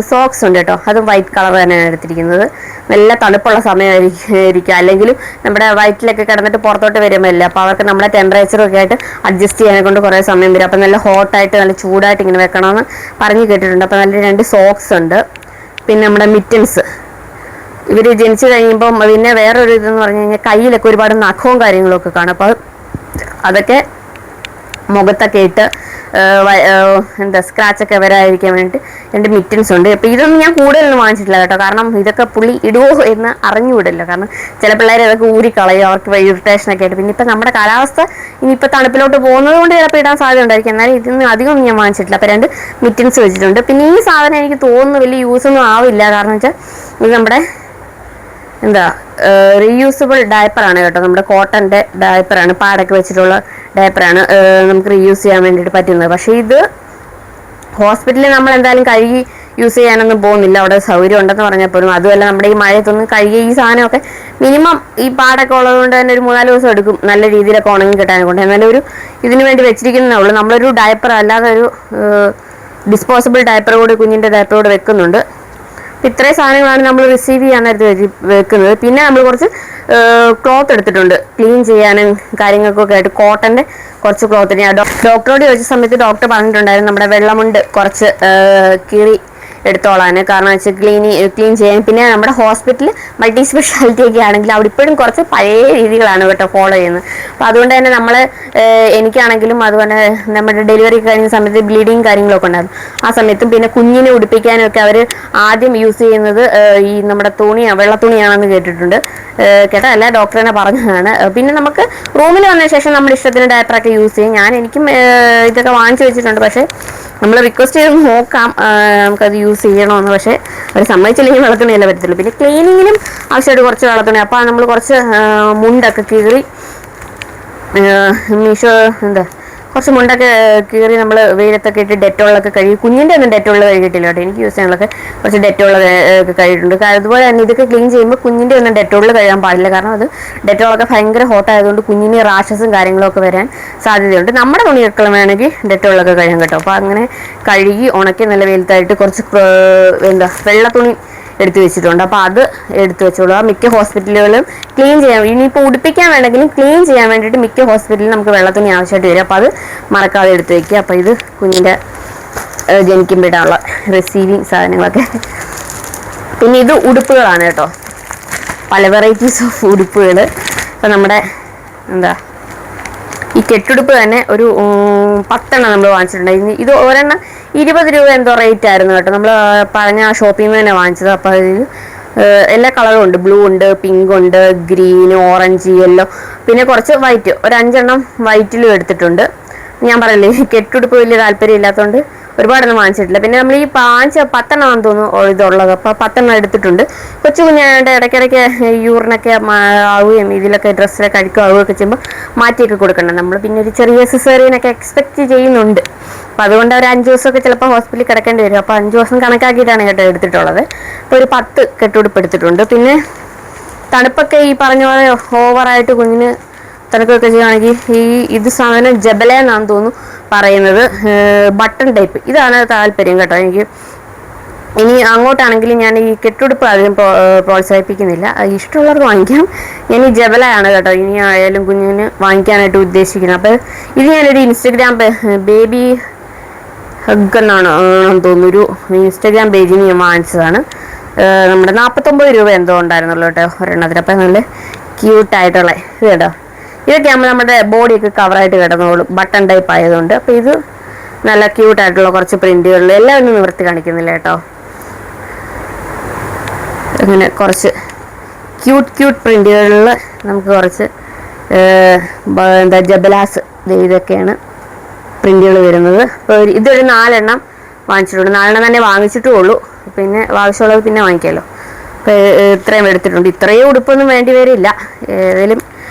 സോക്സ് ഉണ്ട് കേട്ടോ. അതും വൈറ്റ് കളർ തന്നെയാണ് എടുത്തിരിക്കുന്നത്. നല്ല തണുപ്പുള്ള സമയമായിരിക്കും, അല്ലെങ്കിലും നമ്മുടെ വയറ്റിലൊക്കെ കിടന്നിട്ട് പുറത്തോട്ട് വരുമ്പോഴല്ലേ, അപ്പോൾ അവർക്ക് നമ്മുടെ ടെമ്പറേച്ചറൊക്കെ ആയിട്ട് അഡ്ജസ്റ്റ് ചെയ്യാനെ കൊണ്ട് കുറേ സമയം വരും. അപ്പോൾ നല്ല ഹോട്ടായിട്ട് നല്ല ചൂടായിട്ട് ഇങ്ങനെ വെക്കണമെന്ന് പറഞ്ഞു കേട്ടിട്ടുണ്ട്. അപ്പോൾ നല്ല 2 സോക്സ് ഉണ്ട്. പിന്നെ നമ്മുടെ മിറ്റൻസ്, ഇവർ ജനിച്ചു കഴിയുമ്പം പിന്നെ വേറൊരു ഇതെന്ന് പറഞ്ഞു കഴിഞ്ഞാൽ കയ്യിലൊക്കെ ഒരുപാട് നഖവും കാര്യങ്ങളൊക്കെ കാണും. അപ്പോൾ അതൊക്കെ മുഖത്തൊക്കെ ഇട്ട് സ്ക്രാച്ചൊക്കെ വരാതിരിക്കാൻ വേണ്ടിയിട്ട് 2 മിറ്റൻസ് ഉണ്ട്. അപ്പോൾ ഇതൊന്നും ഞാൻ കൂടുതലൊന്നും വാങ്ങിച്ചിട്ടില്ല കേട്ടോ. കാരണം ഇതൊക്കെ പുള്ളി ഇടുവോ എന്ന് അറിഞ്ഞുവിടില്ല. കാരണം ചില പിള്ളേർ ഇതൊക്കെ ഊരിക്കളയും, അവർക്ക് ഇറിറ്റേഷനൊക്കെ ആയിട്ട്. പിന്നെ ഇപ്പം നമ്മുടെ കാലാവസ്ഥ ഇനിയിപ്പോൾ തണുപ്പിലോട്ട് പോകുന്നത് കൊണ്ട് ചിലപ്പോൾ ഇടാൻ സാധ്യത ഉണ്ടായിരിക്കും. എന്നാലും ഇതിന് അധികമൊന്നും ഞാൻ വാങ്ങിച്ചിട്ടില്ല. അപ്പോൾ 2 മിറ്റൻസ് വെച്ചിട്ടുണ്ട്. പിന്നെ ഈ സാധനം എനിക്ക് തോന്നുന്നു വലിയ യൂസൊന്നും ആവില്ല. കാരണം വെച്ചാൽ ഇത് നമ്മുടെ റീയൂസബിൾ ഡയപ്പറാണ് കേട്ടോ. നമ്മുടെ കോട്ടൻ്റെ ഡയപ്പറാണ്, പാടൊക്കെ വെച്ചിട്ടുള്ള ഡയപ്പറാണ്, നമുക്ക് റീയൂസ് ചെയ്യാൻ വേണ്ടിയിട്ട് പറ്റുന്നത്. പക്ഷേ ഇത് ഹോസ്പിറ്റലിൽ നമ്മൾ എന്തായാലും കഴുകി യൂസ് ചെയ്യാനൊന്നും പോകുന്നില്ല, അവിടെ സൗകര്യം ഉണ്ടെന്ന് പറഞ്ഞപ്പോഴും. അതുമല്ല നമ്മുടെ ഈ മഴയത്തൊന്നും കഴുകിയ ഈ സാധനമൊക്കെ മിനിമം ഈ പാടൊക്കെ ഉള്ളത് കൊണ്ട് തന്നെ ഒരു 3-4 ദിവസം എടുക്കും നല്ല രീതിയിലൊക്കെ ഉണങ്ങി കിട്ടാനെ കൊണ്ട്. എന്നാലും ഒരു ഇതിന് വേണ്ടി വെച്ചിരിക്കുന്നേ ഉള്ളൂ. നമ്മളൊരു ഡയപ്പർ അല്ലാതെ ഒരു ഡിസ്പോസിബിൾ ഡയപ്പർ കൂടി കുഞ്ഞിൻ്റെ ഡയപ്പർ കൂടെ വെക്കുന്നുണ്ട്. ഇത്രയും സാധനങ്ങളാണ് നമ്മൾ റിസീവ് ചെയ്യാൻ നേരത്ത് വെക്കുന്നത്. പിന്നെ നമ്മൾ കുറച്ച് ക്ലോത്ത് എടുത്തിട്ടുണ്ട് ക്ലീൻ ചെയ്യാനും കാര്യങ്ങൾക്കൊക്കെ ആയിട്ട്. കോട്ടൻ്റെ കുറച്ച് ക്ലോത്ത് ഞാൻ ഡോക്ടറോട് ചോദിച്ച സമയത്ത് ഡോക്ടർ പറഞ്ഞിട്ടുണ്ടായിരുന്നു നമ്മുടെ വെള്ളമുണ്ട് കുറച്ച് കീറി എടുത്തോളാൻ. കാരണം വെച്ചാൽ ക്ലീൻ ചെയ്യാൻ. പിന്നെ നമ്മുടെ ഹോസ്പിറ്റൽ മൾട്ടി സ്പെഷ്യാലിറ്റി ഒക്കെ ആണെങ്കിൽ അവിടെ ഇപ്പോഴും കുറച്ച് പഴയ രീതികളാണ് കേട്ടോ ഫോളോ ചെയ്യുന്നത്. അപ്പോൾ അതുകൊണ്ട് തന്നെ നമ്മൾ എനിക്കാണെങ്കിലും അതുപോലെ നമ്മുടെ ഡെലിവറി കഴിഞ്ഞ സമയത്ത് ബ്ലീഡിങ് കാര്യങ്ങളൊക്കെ ഉണ്ടായിരുന്നു. ആ സമയത്തും പിന്നെ കുഞ്ഞിനെ ഉടുപ്പിക്കാനും ഒക്കെ അവർ ആദ്യം യൂസ് ചെയ്യുന്നത് ഈ നമ്മുടെ തുണിയാണ്, വെള്ള തുണിയാണെന്ന് കേട്ടിട്ടുണ്ട്. കേട്ടല്ല, ഡോക്ടർ തന്നെ പറഞ്ഞതാണ്. പിന്നെ നമുക്ക് റൂമിൽ വന്ന ശേഷം നമ്മുടെ ഇഷ്ടത്തിന് ഡയപ്പറൊക്കെ യൂസ് ചെയ്യും. എനിക്കും ഇതൊക്കെ വാങ്ങിച്ചു വെച്ചിട്ടുണ്ട്. പക്ഷേ നമ്മൾ റിക്വസ്റ്റ് ചെയ്ത് നോക്കാം നമുക്കത് യൂസ് ചെയ്യണമെന്ന്. പക്ഷേ അവർ സമ്മതിച്ചില്ലെങ്കിൽ വെള്ളത്തുണിയല്ലേ പറ്റത്തുള്ളൂ. പിന്നെ ക്ലീനിങ്ങിനും ആവശ്യമായിട്ട് കുറച്ച് വെള്ളത്തുണി. അപ്പോൾ നമ്മൾ കുറച്ച് മുണ്ടൊക്കെ കീറി കുറച്ച് മുണ്ടൊക്കെ കീറി നമ്മൾ വെയിലത്തൊക്കെ ഇട്ട് ഡെറ്റോളൊക്കെ കഴുകി. കുഞ്ഞിൻ്റെ ഒന്നും ഡെറ്റോൾ കഴുകിയിട്ടില്ല കേട്ടോ, എനിക്ക് യൂസ് ചെയ്യാനുള്ളൊക്കെ കുറച്ച് ഡെറ്റോളൊക്കെ കഴുകിയിട്ടുണ്ട്. അതുപോലെ തന്നെ ഇതൊക്കെ ക്ലീൻ ചെയ്യുമ്പോൾ കുഞ്ഞിൻ്റെ ഒന്നും ഡെറ്റോളിൽ കഴുകാൻ പാടില്ല. കാരണം അത് ഡെറ്റോളൊക്കെ ഭയങ്കര ഹോട്ടായതുകൊണ്ട് കുഞ്ഞിന് റാഷസും കാര്യങ്ങളൊക്കെ വരാൻ സാധ്യതയുണ്ട്. നമ്മുടെ തുണിയൊക്കെ വേണമെങ്കിൽ ഡെറ്റോളൊക്കെ കഴുകാൻ കേട്ടോ. അപ്പോൾ അങ്ങനെ കഴുകി ഉണക്കി നല്ല വെയിലത്തായിട്ട് കുറച്ച് വെള്ള തുണി എടുത്തു വെച്ചിട്ടുണ്ട്. അപ്പോൾ അത് എടുത്തു വെച്ചോളൂ. മിക്ക ഹോസ്പിറ്റലുകളും ക്ലീൻ ചെയ്യാൻ, ഇനിയിപ്പോൾ ഉടുപ്പിക്കാൻ വേണമെങ്കിലും ക്ലീൻ ചെയ്യാൻ വേണ്ടിയിട്ട് മിക്ക ഹോസ്പിറ്റലിലും നമുക്ക് വെള്ളത്തുണി ആവശ്യമായിട്ട് വരും. അപ്പോൾ അത് മറക്കാതെ എടുത്തു വയ്ക്കുക. അപ്പോൾ ഇത് കുഞ്ഞിൻ്റെ ജനിക്കുമ്പോഴുള്ള റിസീവിങ് സാധനങ്ങളൊക്കെ. പിന്നെ ഇത് ഉടുപ്പുകളാണ് കേട്ടോ, പല വെറൈറ്റീസ് ഓഫ് ഉടുപ്പുകൾ. ഇപ്പം നമ്മുടെ ഈ കെട്ടുടുപ്പ് തന്നെ ഒരു 10 നമ്മൾ വാങ്ങിച്ചിട്ടുണ്ടായിരുന്നു. ഇത് ഒരെണ്ണം 20 രൂപ എന്തോ റേറ്റ് ആയിരുന്നു കേട്ടോ. നമ്മൾ പറഞ്ഞ ആ ഷോപ്പിൽ നിന്ന് തന്നെ വാങ്ങിച്ചത്. അപ്പോൾ അതിൽ എല്ലാ കളറും ഉണ്ട്. ബ്ലൂ ഉണ്ട്, പിങ്ക് ഉണ്ട്, ഗ്രീൻ, ഓറഞ്ച്, യെല്ലോ, പിന്നെ കുറച്ച് വൈറ്റ്. ഒരു 5 എണ്ണം വൈറ്റിലും എടുത്തിട്ടുണ്ട്. ഞാൻ പറയില്ലേ കെട്ടുടുപ്പ് വലിയ താല്പര്യം ഇല്ലാത്തതുകൊണ്ട് ഒരുപാടൊന്നും വാങ്ങിച്ചിട്ടില്ല. പിന്നെ നമ്മൾ ഈ 10 എണ്ണം തോന്നുന്നു ഇതുള്ളത്. അപ്പോൾ 10 എണ്ണം എടുത്തിട്ടുണ്ട്. കൊച്ചു കുഞ്ഞാണ്ട് ഇടയ്ക്കിടയ്ക്ക് യൂറിനൊക്കെ ആവുകയും ഇതിലൊക്കെ ഡ്രസ്സിലൊക്കെ അഴുക്കുകയൊക്കെ ചെയ്യുമ്പോൾ മാറ്റിയൊക്കെ കൊടുക്കണം നമ്മൾ. പിന്നെ ഒരു ചെറിയ സിസേറിയനൊക്കെ എക്സ്പെക്റ്റ് ചെയ്യുന്നുണ്ട്. അപ്പോൾ അതുകൊണ്ട് ഒരു 5 ദിവസമൊക്കെ ചിലപ്പോൾ ഹോസ്പിറ്റലിൽ കിടക്കേണ്ടി വരും. അപ്പോൾ 5 ദിവസം കണക്കാക്കിയിട്ടാണ് കേട്ടോ എടുത്തിട്ടുള്ളത്. അപ്പോൾ ഒരു 10 കെട്ടുടുപ്പ് എടുത്തിട്ടുണ്ട്. പിന്നെ തണുപ്പൊക്കെ ഈ പറഞ്ഞ പോലെ ഓവറായിട്ട് കുഞ്ഞിന് തണുപ്പൊക്കെ ചെയ്യുകയാണെങ്കിൽ ഇത് സാധനം ജബല എന്നാണ് തോന്നുന്നു പറയുന്നത്, ബട്ടൺ ടൈപ്പ്. ഇതാണ് താല്പര്യം കേട്ടോ എനിക്ക്. ഇനി അങ്ങോട്ടാണെങ്കിലും ഞാൻ ഈ കെട്ടുടുപ്പ് അധികം പ്രോത്സാഹിപ്പിക്കുന്നില്ല. ഇഷ്ടമുള്ളവർക്ക് വാങ്ങിക്കാം. ഞാൻ ഈ ജബലയാണ് കേട്ടോ ഇനി ആയാലും കുഞ്ഞിന് വാങ്ങിക്കാനായിട്ട് ഉദ്ദേശിക്കുന്നത്. അപ്പോൾ ഇത് ഞാനൊരു ഇൻസ്റ്റഗ്രാം ബേബി ഹഗ് എന്നാണ് തോന്നുന്നു, ഒരു ഇൻസ്റ്റഗ്രാം പേജിൽ ഞാൻ വാങ്ങിച്ചതാണ്. നമ്മുടെ 49 രൂപ എന്തോ ഉണ്ടായിരുന്നുള്ളൂ കേട്ടോ ഒരെണ്ണത്തിന്. അപ്പം നല്ല ക്യൂട്ടായിട്ടുള്ള ഇത് കേട്ടോ. ഇതൊക്കെ ആകുമ്പോൾ നമ്മുടെ ബോഡിയൊക്കെ കവറായിട്ട് കിടന്നോളും, ബട്ടൺ ടൈപ്പ് ആയതുകൊണ്ട്. അപ്പോൾ ഇത് നല്ല ക്യൂട്ടായിട്ടുള്ള കുറച്ച് പ്രിൻറ്റുകളിൽ എല്ലാം ഒന്നും നിവർത്തി കാണിക്കുന്നില്ല കേട്ടോ. അങ്ങനെ കുറച്ച് ക്യൂട്ട് പ്രിൻറ്റുകളിൽ നമുക്ക് കുറച്ച് ജബലാസ് ഇതൊക്കെയാണ് പ്രിൻറ്റുകൾ വരുന്നത്. അപ്പോൾ ഇതൊരു 4 എണ്ണം വാങ്ങിച്ചിട്ടുണ്ട്. 4 എണ്ണം തന്നെ വാങ്ങിച്ചിട്ടുള്ളൂ. പിന്നെ ആവശ്യമുള്ളത് പിന്നെ വാങ്ങിക്കാമല്ലോ. അപ്പോൾ ഇത്രയും എടുത്തിട്ടുണ്ട്. ഇത്രയും ഉടുപ്പൊന്നും വേണ്ടി വരില്ല. ഏതെങ്കിലും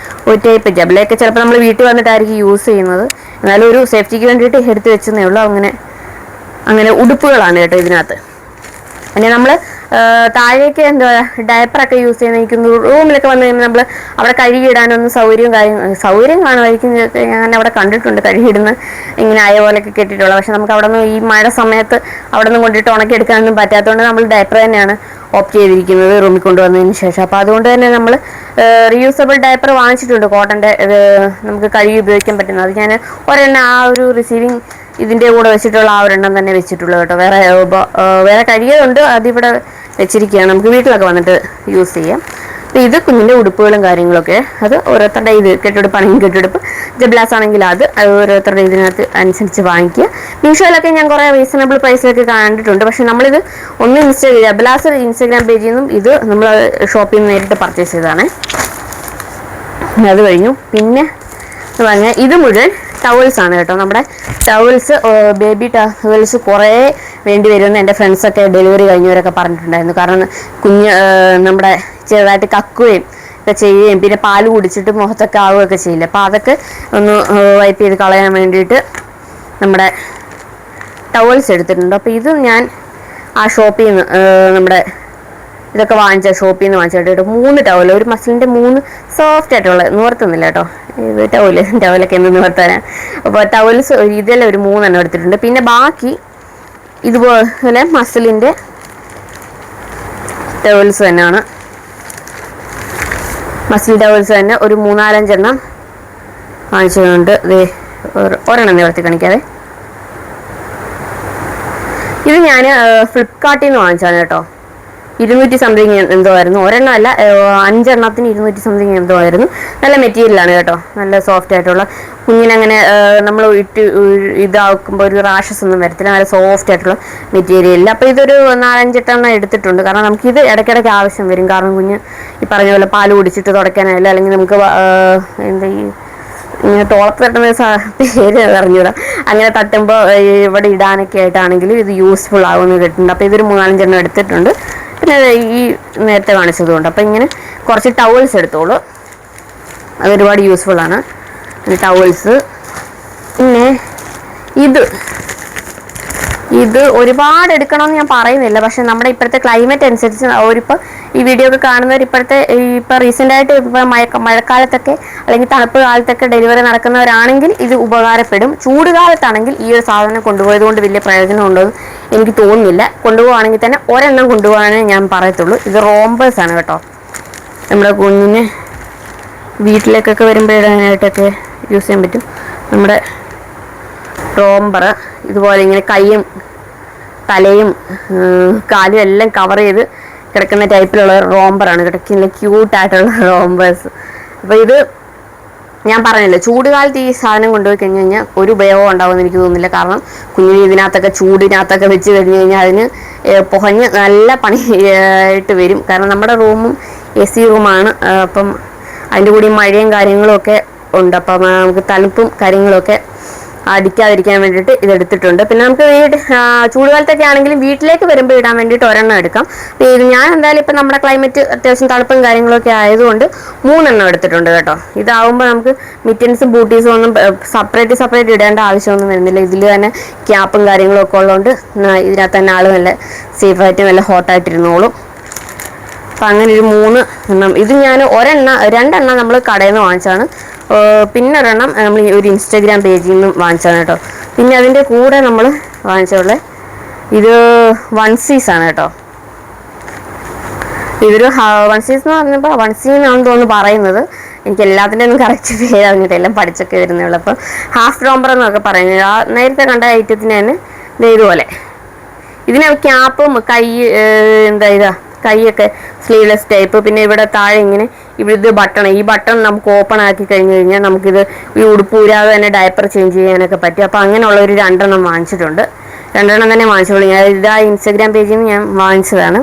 ഒരു ടൈപ്പ് ജബലയൊക്കെ ചിലപ്പോൾ നമ്മൾ വീട്ടിൽ വന്നിട്ടായിരിക്കും യൂസ് ചെയ്യുന്നത്. എന്നാലും ഒരു സേഫ്റ്റിക്ക് വേണ്ടിയിട്ട് എടുത്ത് വെച്ചെന്നേ ഉള്ളൂ. അങ്ങനെ ഉടുപ്പുകളാണ് കേട്ടോ ഇതിനകത്ത്. പിന്നെ നമ്മൾ താഴേക്ക് ഡയപ്പറൊക്കെ യൂസ് ചെയ്യുന്ന റൂമിലൊക്കെ വന്നു കഴിയുമ്പോൾ നമ്മൾ അവിടെ കഴുകിയിടാനൊന്നും സൗകര്യം കാണുമായിരിക്കും. ഞാൻ അവിടെ കണ്ടിട്ടുണ്ട് കഴുകിയിടുന്ന ഇങ്ങനെ ആയ പോലെയൊക്കെ കെട്ടിയിട്ടുള്ളത്. പക്ഷെ നമുക്ക് അവിടെ നിന്ന് ഈ മഴ സമയത്ത് അവിടെ നിന്ന് കൊണ്ടിട്ട് ഉണക്കിയെടുക്കാനൊന്നും പറ്റാത്തതുകൊണ്ട് നമ്മൾ ഡയപ്പർ തന്നെയാണ് ഓപ്റ്റ് ചെയ്തിരിക്കുന്നത് റൂമിൽ കൊണ്ടുവന്നതിന് ശേഷം. അപ്പോൾ അതുകൊണ്ട് തന്നെ നമ്മൾ റീയൂസബിൾ ഡയപ്പർ വാങ്ങിച്ചിട്ടുണ്ട്, കോട്ടൻ്റെ. നമുക്ക് കഴുകി ഉപയോഗിക്കാൻ പറ്റുന്നത്. അത് ഞാൻ ഒരെണ്ണം ആ ഒരു റിസീവിങ് ഇതിൻ്റെ കൂടെ വെച്ചിട്ടുള്ള ആ ഒരെണ്ണം തന്നെ വെച്ചിട്ടുള്ളൂ കേട്ടോ. വേറെ കഴുകിയതുണ്ട്, അതിവിടെ വെച്ചിരിക്കുകയാണ്. നമുക്ക് വീട്ടിലൊക്കെ വന്നിട്ട് യൂസ് ചെയ്യാം. അപ്പോൾ ഇത് കുഞ്ഞിൻ്റെ ഉടുപ്പുകളും കാര്യങ്ങളൊക്കെ അത് ഓരോരുത്തരുടെ ഇത് കെട്ടുടുപ്പാണെങ്കിൽ കെട്ടുടുപ്പ്, ജബ്ലാസ് ആണെങ്കിൽ അത് ഓരോരുത്തരുടെ ഇതിനകത്ത് അനുസരിച്ച് വാങ്ങിക്കുക. മീഷോയിലൊക്കെ ഞാൻ കുറേ റീസണബിൾ പ്രൈസിലൊക്കെ കണ്ടിട്ടുണ്ട്. പക്ഷെ നമ്മളിത് ഒന്ന് ജബ്ലാസ് ഇൻസ്റ്റാഗ്രാം പേജിൽ നിന്നും ഇത് നമ്മൾ ഷോപ്പിൽ നിന്ന് നേരിട്ട് പർച്ചേസ് ചെയ്തതാണ്. അത് കഴിഞ്ഞു. പിന്നെ പറഞ്ഞാൽ ഇത് മുഴുവൻ ടവൽസ് ആണ് കേട്ടോ. നമ്മുടെ ടവൽസ്, ബേബി ടവൽസ് കുറേ വേണ്ടി വരുമെന്ന് എൻ്റെ ഫ്രണ്ട്സൊക്കെ ഡെലിവറി കഴിഞ്ഞവരൊക്കെ പറഞ്ഞിട്ടുണ്ടായിരുന്നു. കാരണം നമ്മുടെ ചെറുതായിട്ട് കക്കുകയും ഒക്കെ ചെയ്യുകയും പിന്നെ പാല് കുടിച്ചിട്ട് മുഖത്തൊക്കെ ആവുകയൊക്കെ ചെയ്യില്ല. അപ്പോൾ അതൊക്കെ ഒന്ന് വൈപ്പ് ചെയ്ത് കളയാൻ വേണ്ടിയിട്ട് നമ്മുടെ ടവൽസ് എടുത്തിട്ടുണ്ട്. അപ്പോൾ ഇത് ഞാൻ ആ ഷോപ്പിൽ നിന്ന് നമ്മുടെ ഇതൊക്കെ വാങ്ങിച്ച ഷോപ്പിൽ നിന്ന് വാങ്ങിച്ചിട്ട് കേട്ടോ 3 ടവൽ, ഒരു മസിലിൻ്റെ 3 സോഫ്റ്റ് ആയിട്ടുള്ള നിവർത്തുന്നില്ല കേട്ടോ, ഇത് ടവലൊക്കെ എന്ന് നിവർത്താനാണ്. അപ്പോൾ ടവൽസ് ഇതെല്ലാം ഒരു 3 എടുത്തിട്ടുണ്ട്. പിന്നെ ബാക്കി ഇതുപോലെ മസിലിൻ്റെ ടവൽസ് തന്നെയാണ്, മസിൽ ടവൽസ് തന്നെ ഒരു 3-4 വാങ്ങിച്ചിട്ടുണ്ട്. ഒരെണ്ണം നിവർത്തി കാണിക്കാതെ. ഇത് ഞാൻ ഫ്ലിപ്കാർട്ടിൽ നിന്ന് വാങ്ങിച്ചാണ് കേട്ടോ, 200 സംതിങ് എന്തോ ആയിരുന്നു. ഒരെണ്ണം അല്ല, 5 എണ്ണത്തിന് 200 സംതിങ് എന്തോ ആയിരുന്നു. നല്ല മെറ്റീരിയലാണ് കേട്ടോ, നല്ല സോഫ്റ്റ് ആയിട്ടുള്ള, കുഞ്ഞിനങ്ങനെ നമ്മൾ ഇതാക്കുമ്പോൾ ഒരു റാഷസ് ഒന്നും വരത്തില്ല, നല്ല സോഫ്റ്റ് ആയിട്ടുള്ള മെറ്റീരിയലിൽ. അപ്പോൾ ഇതൊരു 4-5 എണ്ണം എടുത്തിട്ടുണ്ട്. കാരണം നമുക്കിത് ഇടയ്ക്കിടയ്ക്ക് ആവശ്യം വരും. കാരണം കുഞ്ഞ് ഈ പറഞ്ഞ പോലെ പാല് കുടിച്ചിട്ട് തുടയ്ക്കാനായാലും, അല്ലെങ്കിൽ നമുക്ക് എന്താ ഇങ്ങനെ തോളത്ത് തട്ടുന്ന പേര് അറിഞ്ഞൂടാ, അങ്ങനെ തട്ടുമ്പോൾ ഇവിടെ ഇടാനൊക്കെ ആയിട്ടാണെങ്കിലും ഇത് യൂസ്ഫുൾ ആകുമെന്ന് കേട്ടിട്ടുണ്ട്. അപ്പോൾ ഇതൊരു 3-4 എണ്ണം എടുത്തിട്ടുണ്ട്. പിന്നെ ഈ നേരത്തെ കാണിച്ചതുകൊണ്ട് അപ്പോൾ ഇങ്ങനെ കുറച്ച് ടവൽസ് എടുത്തോളൂ, അതൊരുപാട് യൂസ്ഫുള്ളാണ്. ടവൽസ്. പിന്നെ ഇത് ഒരുപാട് എടുക്കണമെന്ന് ഞാൻ പറയുന്നില്ല, പക്ഷെ നമ്മുടെ ഇപ്പോഴത്തെ ക്ലൈമറ്റ് അനുസരിച്ച് അവരിപ്പോൾ ഈ വീഡിയോ ഒക്കെ കാണുന്നവർ ഇപ്പോൾ റീസെൻ്റായിട്ട് ഇപ്പോൾ മഴക്കാലത്തൊക്കെ അല്ലെങ്കിൽ തണുപ്പ് കാലത്തൊക്കെ ഡെലിവറി നടക്കുന്നവരാണെങ്കിൽ ഇത് ഉപകാരപ്പെടും. ചൂട് കാലത്താണെങ്കിൽ ഈ ഒരു സാധനം കൊണ്ടുപോയത് കൊണ്ട് വലിയ പ്രയോജനമുണ്ടെന്ന് എനിക്ക് തോന്നുന്നില്ല. കൊണ്ടുപോകുകയാണെങ്കിൽ തന്നെ ഒരെണ്ണം കൊണ്ടുപോകാനേ ഞാൻ പറയത്തുള്ളൂ. ഇത് റോംബേഴ്സ് ആണ് കേട്ടോ, നമ്മുടെ കുഞ്ഞിന് വീട്ടിലേക്കൊക്കെ വരുമ്പോഴിടാനായിട്ടൊക്കെ യൂസ് ചെയ്യാൻ പറ്റും. നമ്മുടെ റോംബർ ഇതുപോലെ ഇങ്ങനെ കൈയും തലയും കാലും എല്ലാം കവർ ചെയ്ത് കിടക്കുന്ന ടൈപ്പിലുള്ള റോംബറാണ് കിടക്കുന്ന ക്യൂട്ടായിട്ടുള്ള റോംബേഴ്സ്. അപ്പോൾ ഇത് ഞാൻ പറഞ്ഞല്ലോ, ചൂടുകാലത്ത് ഈ സാധനം കൊണ്ടുപോയി കഴിഞ്ഞ് കഴിഞ്ഞാൽ ഒരു ഉപയോഗം ഉണ്ടാവുമെന്ന് എനിക്ക് തോന്നുന്നില്ല. കാരണം കുഞ്ഞിന് ഇതിനകത്തൊക്കെ ചൂടിനകത്തൊക്കെ വെച്ച് കഴിഞ്ഞ് കഴിഞ്ഞാൽ അതിന് പുകഞ്ഞ് നല്ല പണി ആയിട്ട് വരും. കാരണം നമ്മുടെ റൂമും AC റൂമാണ്, അപ്പം അതിൻ്റെ കൂടി മഴയും കാര്യങ്ങളും ഒക്കെ ഉണ്ട്. അപ്പം നമുക്ക് തണുപ്പും കാര്യങ്ങളൊക്കെ അടിക്കാതിരിക്കാൻ വേണ്ടിയിട്ട് ഇതെടുത്തിട്ടുണ്ട്. പിന്നെ നമുക്ക് ചൂടുകാലത്തൊക്കെ ആണെങ്കിലും വീട്ടിലേക്ക് വരുമ്പോൾ ഇടാൻ വേണ്ടിയിട്ട് ഒരെണ്ണം എടുക്കാം. ഞാൻ എന്തായാലും ഇപ്പം നമ്മുടെ ക്ലൈമറ്റ് അത്യാവശ്യം തണുപ്പും കാര്യങ്ങളൊക്കെ ആയതുകൊണ്ട് 3 എടുത്തിട്ടുണ്ട് കേട്ടോ. ഇതാവുമ്പോൾ നമുക്ക് മിറ്റൻസും ബൂട്ടീസും ഒന്നും സെപ്പറേറ്റ് ഇടേണ്ട ആവശ്യമൊന്നും വരുന്നില്ല. ഇതിൽ തന്നെ ക്യാപ്പും കാര്യങ്ങളൊക്കെ ഉള്ളതുകൊണ്ട് ഇതിനകത്ത് തന്നെ ആൾ നല്ല സേഫായിട്ട് നല്ല ഹോട്ടായിട്ടിരുന്നോളും. അപ്പം അങ്ങനെ ഒരു 3 എണ്ണം. ഇത് ഞാൻ 2 എണ്ണം നമ്മൾ കടയിൽ നിന്ന് വാങ്ങിച്ചാണ്. പിന്നെ ഒരെണ്ണം നമ്മൾ ഒരു ഇൻസ്റ്റാഗ്രാം പേജിൽ നിന്നും വാങ്ങിച്ചാണ് കേട്ടോ. പിന്നെ അതിൻ്റെ കൂടെ നമ്മൾ വാങ്ങിച്ചുള്ള ഇത് വൺസീസാണ് കേട്ടോ. ഇതൊരു വൺസീസ് എന്ന് പറഞ്ഞപ്പോൾ വൺസീന്നാണെന്ന് തോന്നുന്നു പറയുന്നത്. എനിക്ക് എല്ലാത്തിൻ്റെ ഒന്നും കറക്റ്റ് പേര് അറിഞ്ഞിട്ട് എല്ലാം പഠിച്ചൊക്കെ വരുന്നുള്ളൂ. അപ്പോൾ ഹാഫ് റോംബർ എന്നൊക്കെ പറയുന്നത് ആ നേരത്തെ കണ്ട ഐറ്റത്തിന് തന്നെ ഇതുപോലെ. ഇതിന് ക്യാപ്പും കൈയൊക്കെ സ്ലീവ്ലെസ് ടൈപ്പ്. പിന്നെ ഇവിടെ താഴെ ഇങ്ങനെ ഇത് ഈ ബട്ടൺ നമുക്ക് ഓപ്പൺ ആക്കി കഴിഞ്ഞ് കഴിഞ്ഞാൽ നമുക്കിത് ഈ ഉടുപ്പ് ഊരാതെ തന്നെ ഡയപ്പർ ചേഞ്ച് ചെയ്യാനൊക്കെ പറ്റും. അപ്പോൾ അങ്ങനെയുള്ള ഒരു 2 എണ്ണം വാങ്ങിച്ചിട്ടുണ്ട്. 2 എണ്ണം തന്നെ വാങ്ങിച്ചോളൂ. ഞാൻ ഇതാ ഇൻസ്റ്റാഗ്രാം പേജിൽ നിന്ന് ഞാൻ വാങ്ങിച്ചതാണ്.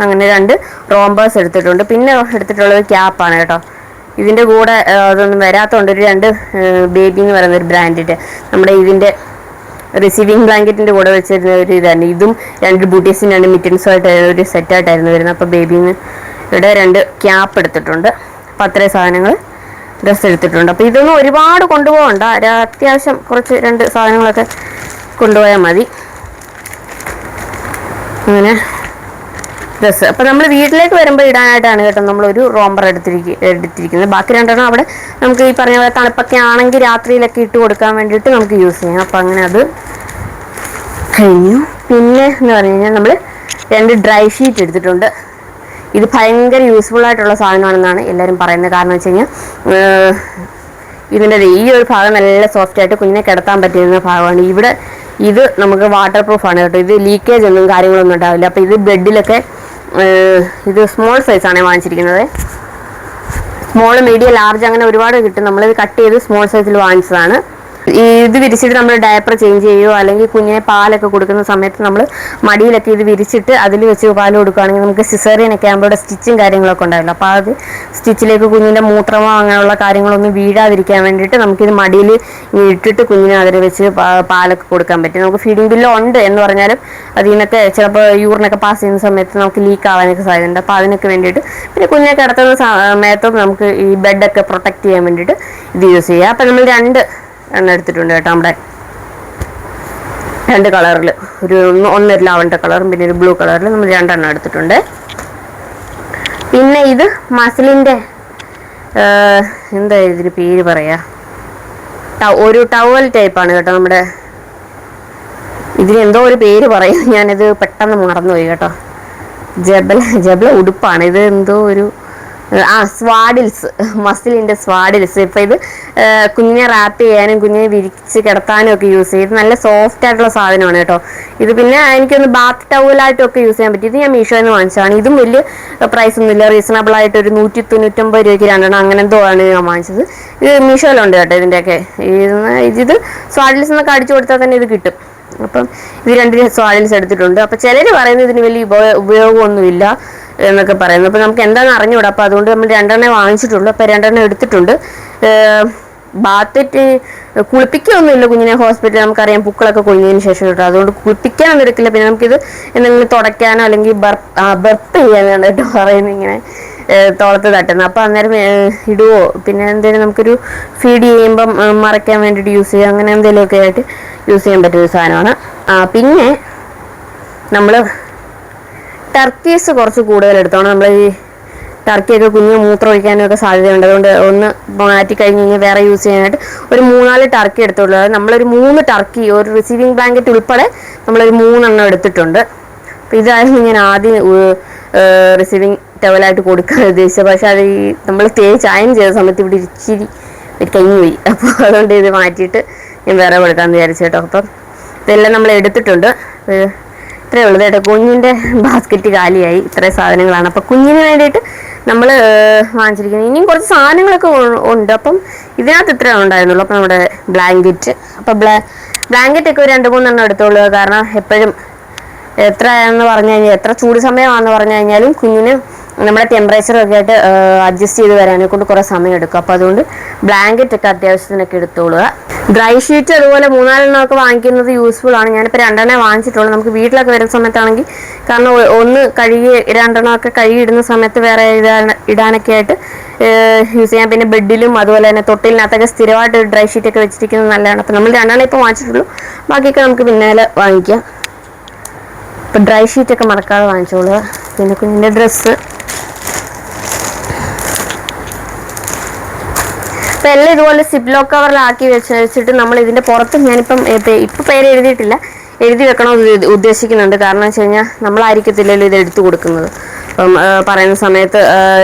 അങ്ങനെ 2 റോംബേഴ്സ് എടുത്തിട്ടുണ്ട്. പിന്നെ എടുത്തിട്ടുള്ളത് ക്യാപ്പാണ് കേട്ടോ. ഇതിൻ്റെ കൂടെ അതൊന്നും വരാത്തതുകൊണ്ട് ഒരു 2 ബേബി എന്ന് പറയുന്ന ഒരു ബ്രാൻഡിൻ്റെ നമ്മുടെ ഇതിൻ്റെ റിസീവിങ് ബ്ലാങ്കറ്റിൻ്റെ കൂടെ വെച്ചിരുന്ന ഒരു ഇതാണ്. ഇതും 2 ബൂട്ടീസും 2 മിറ്റൻസുമായിട്ട് ഒരു സെറ്റായിട്ടായിരുന്നു വരുന്നത്. അപ്പോൾ ബേബിന്ന് ഇവിടെ 2 ക്യാപ്പ് എടുത്തിട്ടുണ്ട്. അപ്പോൾ അത്രയും സാധനങ്ങൾ ഡ്രസ്സ് എടുത്തിട്ടുണ്ട്. അപ്പോൾ ഇതൊന്നും ഒരുപാട് കൊണ്ടുപോകണ്ട, അത്യാവശ്യം കുറച്ച് 2 സാധനങ്ങളൊക്കെ കൊണ്ടുപോയാൽ മതി. അങ്ങനെ ഡ്രസ്സ് അപ്പോൾ നമ്മൾ വീട്ടിലേക്ക് വരുമ്പോൾ ഇടാനായിട്ടാണ് കേട്ടോ നമ്മളൊരു റോംബർ എടുത്തിരിക്കുന്നത്. ബാക്കി 2 എണ്ണം അവിടെ നമുക്ക് ഈ പറഞ്ഞ പോലെ തണുപ്പൊക്കെ ആണെങ്കിൽ രാത്രിയിലൊക്കെ ഇട്ട് കൊടുക്കാൻ വേണ്ടിയിട്ട് നമുക്ക് യൂസ് ചെയ്യാം. അപ്പോൾ അങ്ങനെ അത് കഴിഞ്ഞു. പിന്നെ എന്ന് പറഞ്ഞു കഴിഞ്ഞാൽ നമ്മൾ 2 ഡ്രൈ ഷീറ്റ് എടുത്തിട്ടുണ്ട്. ഇത് ഭയങ്കര യൂസ്ഫുൾ ആയിട്ടുള്ള സാധനമാണെന്നാണ് എല്ലാവരും പറയുന്നത്. കാരണം വെച്ച് കഴിഞ്ഞാൽ ഇതിൻ്റെ ഈ ഒരു ഭാഗം നല്ല സോഫ്റ്റ് ആയിട്ട് കുഞ്ഞിനെ കിടത്താൻ പറ്റുന്ന ഭാഗമാണ്. ഇത് നമുക്ക് വാട്ടർ പ്രൂഫാണ് കേട്ടോ. ഇത് ലീക്കേജ് ഒന്നും കാര്യങ്ങളൊന്നും ഉണ്ടാവില്ല. അപ്പോൾ ഇത് ബെഡിലൊക്കെ ഇത് സ്മോൾ സൈസാണ് വാങ്ങിച്ചിരിക്കുന്നത്. സ്മോൾ, മീഡിയം, ലാർജ് അങ്ങനെ ഒരുപാട് കിട്ടും. നമ്മളിത് കട്ട് ചെയ്ത് സ്മോൾ സൈസിൽ വാങ്ങിച്ചതാണ്. ഇത് വിരിച്ചിട്ട് നമ്മൾ ഡയപ്പർ ചേഞ്ച് ചെയ്യുകയോ അല്ലെങ്കിൽ കുഞ്ഞിനെ പാലൊക്കെ കൊടുക്കുന്ന സമയത്ത് നമ്മൾ മടിയിലൊക്കെ ഇത് വിരിച്ചിട്ട് അതിൽ വെച്ച് പാൽ കൊടുക്കുകയാണെങ്കിൽ നമുക്ക് സിസേറിയനൊക്കെ ആകുമ്പോൾ ഇവിടെ സ്റ്റിച്ചും കാര്യങ്ങളൊക്കെ ഉണ്ടാവില്ല. അപ്പോൾ അത് സ്റ്റിച്ചിലേക്ക് കുഞ്ഞിൻ്റെ മൂത്രമോ അങ്ങനെയുള്ള കാര്യങ്ങളൊന്നും വീഴാതിരിക്കാൻ വേണ്ടിയിട്ട് നമുക്കിത് മടിയിൽ ഇട്ടിട്ട് കുഞ്ഞിനെ അതിൽ വെച്ച് പാലൊക്കെ കൊടുക്കാൻ പറ്റും. നമുക്ക് ഫീഡിംഗ് ബില്ല് ഉണ്ട് എന്ന് പറഞ്ഞാലും അതിൽ നിന്നൊക്കെ ചിലപ്പോൾ യൂറിനൊക്കെ പാസ് ചെയ്യുന്ന സമയത്ത് നമുക്ക് ലീക്ക് ആവാനൊക്കെ സാധ്യതയുണ്ട്. അപ്പോൾ അതിനൊക്കെ വേണ്ടിയിട്ട് പിന്നെ കുഞ്ഞിനെ കിടത്തുന്ന സമയത്തും നമുക്ക് ഈ ബെഡൊക്കെ പ്രൊട്ടക്റ്റ് ചെയ്യാൻ വേണ്ടിയിട്ട് ഇത് യൂസ് ചെയ്യുക. അപ്പോൾ നമ്മൾ 2 എണ്ണം എടുത്തിട്ടുണ്ട് കേട്ടോ. നമ്മുടെ 2 കളറിൽ, ഒന്നൊരു ലാവൻഡർ കളറും പിന്നെ ഒരു ബ്ലൂ കളറിൽ നമ്മൾ 2 എണ്ണം എടുത്തിട്ടുണ്ട്. പിന്നെ ഇത് മസിലിൻ്റെ എന്താ ഇതിന് പേര് പറയാ, ഒരു ടവൽ ടൈപ്പാണ് കേട്ടോ. നമ്മുടെ ഇതിന് എന്തോ ഒരു പേര് പറയും, ഞാനിത് പെട്ടെന്ന് മറന്നുപോയി കേട്ടോ. ജബല ഉടുപ്പാണ് ഇത്, എന്തോ ഒരു സ്വാഡിൽസ്, മസിലിൻ്റെ സ്വാഡിൽസ്. ഇപ്പം ഇത് കുഞ്ഞിനെ റാപ്പ് ചെയ്യാനും കുഞ്ഞിനെ വിരിച്ച് കിടത്താനും ഒക്കെ യൂസ് ചെയ്ത് നല്ല സോഫ്റ്റ് ആയിട്ടുള്ള സാധനമാണ് കേട്ടോ ഇത്. പിന്നെ എനിക്കൊന്ന് ബാത്ത് ടവലായിട്ടൊക്കെ യൂസ് ചെയ്യാൻ പറ്റും. ഇത് ഞാൻ മീഷോയിൽ നിന്ന് വാങ്ങിച്ചതാണ്. ഇതും വലിയ പ്രൈസ് ഒന്നുമില്ല, റീസണബിൾ ആയിട്ട് ഒരു 199 രൂപയ്ക്ക് 2 എണ്ണം അങ്ങനെ എന്തോ ആണ് ഞാൻ വാങ്ങിച്ചത്. ഇത് മീഷോയിലുണ്ട് കേട്ടോ ഇതിൻ്റെയൊക്കെ. ഇത് സ്വാഡിൽസ് എന്നൊക്കെ അടിച്ചു കൊടുത്താൽ തന്നെ ഇത് കിട്ടും. അപ്പം ഇത് 2 സ്വാഡിൽസ് എടുത്തിട്ടുണ്ട്. അപ്പം ചിലർ പറയുന്നത് ഇതിന് വലിയ ഉപയോഗമൊന്നുമില്ല എന്നൊക്കെ പറയുന്നു. അപ്പോൾ നമുക്ക് എന്താണെന്ന് അറിഞ്ഞുകൂടാ. അപ്പോൾ അതുകൊണ്ട് നമ്മൾ 2 എണ്ണേ വാങ്ങിച്ചിട്ടുള്ളൂ. അപ്പോൾ 2 എണ്ണം എടുത്തിട്ടുണ്ട്. ബാത്തിട്ട് കുളിപ്പിക്കുകയൊന്നുമില്ല കുഞ്ഞിനെ ഹോസ്പിറ്റലിൽ, നമുക്കറിയാം പൂക്കളൊക്കെ കൊഴിഞ്ഞതിന് ശേഷം കേട്ടോ. അതുകൊണ്ട് കുളിപ്പിക്കാനൊന്നും എടുക്കില്ല. പിന്നെ നമുക്കിത് എന്തെങ്കിലും തുടയ്ക്കാനോ അല്ലെങ്കിൽ ബർപ്പ് ചെയ്യാനാണ് കേട്ടോ പറയുന്നത്, ഇങ്ങനെ തോളത്ത് തട്ടുന്നത്. അപ്പോൾ അന്നേരം ഇടുവോ പിന്നെ എന്തെങ്കിലും നമുക്കൊരു ഫീഡ് ചെയ്യുമ്പം മറയ്ക്കാൻ വേണ്ടിയിട്ട് യൂസ് ചെയ്യുക, അങ്ങനെ എന്തെങ്കിലുമൊക്കെ ആയിട്ട് യൂസ് ചെയ്യാൻ പറ്റിയൊരു സാധനമാണ്. പിന്നെ നമ്മൾ ടർക്കീസ് കുറച്ച് കൂടുതൽ എടുത്തോണം. നമ്മൾ ഈ ടർക്കിയൊക്കെ കുഞ്ഞ് മൂത്രം ഒഴിക്കാനും ഒക്കെ സാധ്യതയുണ്ട്. അതുകൊണ്ട് ഒന്ന് മാറ്റി കഴിഞ്ഞ് കഴിഞ്ഞാൽ വേറെ യൂസ് ചെയ്യാനായിട്ട് ഒരു 3-4 ടർക്കി എടുത്തുള്ളൂ. അതായത് നമ്മളൊരു 3 ടർക്കി, ഒരു റിസീവിങ് ബ്ലാങ്കറ്റ് ഉൾപ്പെടെ നമ്മളൊരു 3 എണ്ണം എടുത്തിട്ടുണ്ട്. അപ്പോൾ ഇതായിരുന്നു ഞാൻ ആദ്യം റിസീവിങ് ടവലായിട്ട് കൊടുക്കാൻ ഉദ്ദേശിച്ചത്. പക്ഷെ അത് ഈ നമ്മൾ ചായം ചെയ്ത സമയത്ത് ഇവിടെ ഇച്ചിരി കഴിഞ്ഞു പോയി. അപ്പോൾ അതുകൊണ്ട് ഇത് മാറ്റിയിട്ട് ഞാൻ വേറെ കൊടുക്കാമെന്ന് വിചാരിച്ചു കേട്ടോ. അപ്പം ഇതെല്ലാം നമ്മൾ എടുത്തിട്ടുണ്ട്. ഇത്രയേ ഉള്ളൂ കേട്ടോ. കുഞ്ഞിൻ്റെ ബാസ്ക്കറ്റ് കാലിയായി. ഇത്രയും സാധനങ്ങളാണ്. അപ്പോൾ കുഞ്ഞിന് വേണ്ടിയിട്ട് നമ്മൾ വാങ്ങിച്ചിരിക്കുന്നത്. ഇനിയും കുറച്ച് സാധനങ്ങളൊക്കെ ഉണ്ട്. അപ്പം ഇതിനകത്ത് ഇത്രയാണ് ഉണ്ടായിരുന്നുള്ളൂ. അപ്പം നമ്മുടെ ബ്ലാങ്കറ്റ്, അപ്പോൾ ബ്ലാങ്കറ്റൊക്കെ ഒരു 2-3 എണ്ണം എടുത്തോളൂ. കാരണം എപ്പോഴും എത്രയാണെന്ന് പറഞ്ഞു കഴിഞ്ഞാൽ, എത്ര ചൂട് സമയമാണെന്ന് പറഞ്ഞു കഴിഞ്ഞാലും കുഞ്ഞിന് നമ്മുടെ ടെമ്പറേച്ചറൊക്കെ ആയിട്ട് അഡ്ജസ്റ്റ് ചെയ്ത് വരാനെ കൊണ്ട് കുറേ സമയം എടുക്കും. അപ്പോൾ അതുകൊണ്ട് ബ്ലാങ്കറ്റൊക്കെ അത്യാവശ്യത്തിനൊക്കെ എടുത്തോളുക. ഡ്രൈ ഷീറ്റ് അതുപോലെ 3-4 എണ്ണമൊക്കെ വാങ്ങിക്കുന്നത് യൂസ്ഫുൾ ആണ്. ഞാനിപ്പോൾ 2 എണ്ണേ വാങ്ങിച്ചിട്ടുള്ളൂ. നമുക്ക് വീട്ടിലൊക്കെ വരുന്ന സമയത്താണെങ്കിൽ, കാരണം ഒന്ന് കഴുകി 2 എണ്ണമൊക്കെ കഴുകി ഇടുന്ന സമയത്ത് വേറെ ഇടാനൊക്കെ ആയിട്ട് യൂസ് ചെയ്യാം. പിന്നെ ബെഡിലും അതുപോലെ തന്നെ തൊട്ടിലിനകത്തൊക്കെ സ്ഥിരമായിട്ട് ഡ്രൈ ഷീറ്റൊക്കെ വെച്ചിരിക്കുന്നത് നല്ലതാണ്. അപ്പോൾ നമ്മൾ 2 എണ്ണേ ഇപ്പോൾ വാങ്ങിച്ചിട്ടുള്ളൂ. ബാക്കിയൊക്കെ നമുക്ക് പിന്നാലെ വാങ്ങിക്കാം. ഇപ്പോൾ ഡ്രൈ ഷീറ്റൊക്കെ മറക്കാതെ വാങ്ങിച്ചോളുക. പിന്നെ കുഞ്ഞിൻ്റെ ഡ്രസ്സ്, അപ്പോൾ എല്ലാം ഇതുപോലെ സിപ്ലോ കവറിലാക്കി വെച്ചിട്ട് നമ്മൾ ഇതിൻ്റെ പുറത്ത്, ഞാനിപ്പം ഇപ്പോൾ പേര് എഴുതിയിട്ടില്ല, എഴുതി വെക്കണമെന്ന് ഉദ്ദേശിക്കുന്നുണ്ട്. കാരണം എന്ന് വെച്ച് കഴിഞ്ഞാൽ നമ്മളായിരിക്കത്തില്ലല്ലോ ഇത് എടുത്തു കൊടുക്കുന്നത്. അപ്പം പറയുന്ന സമയത്ത്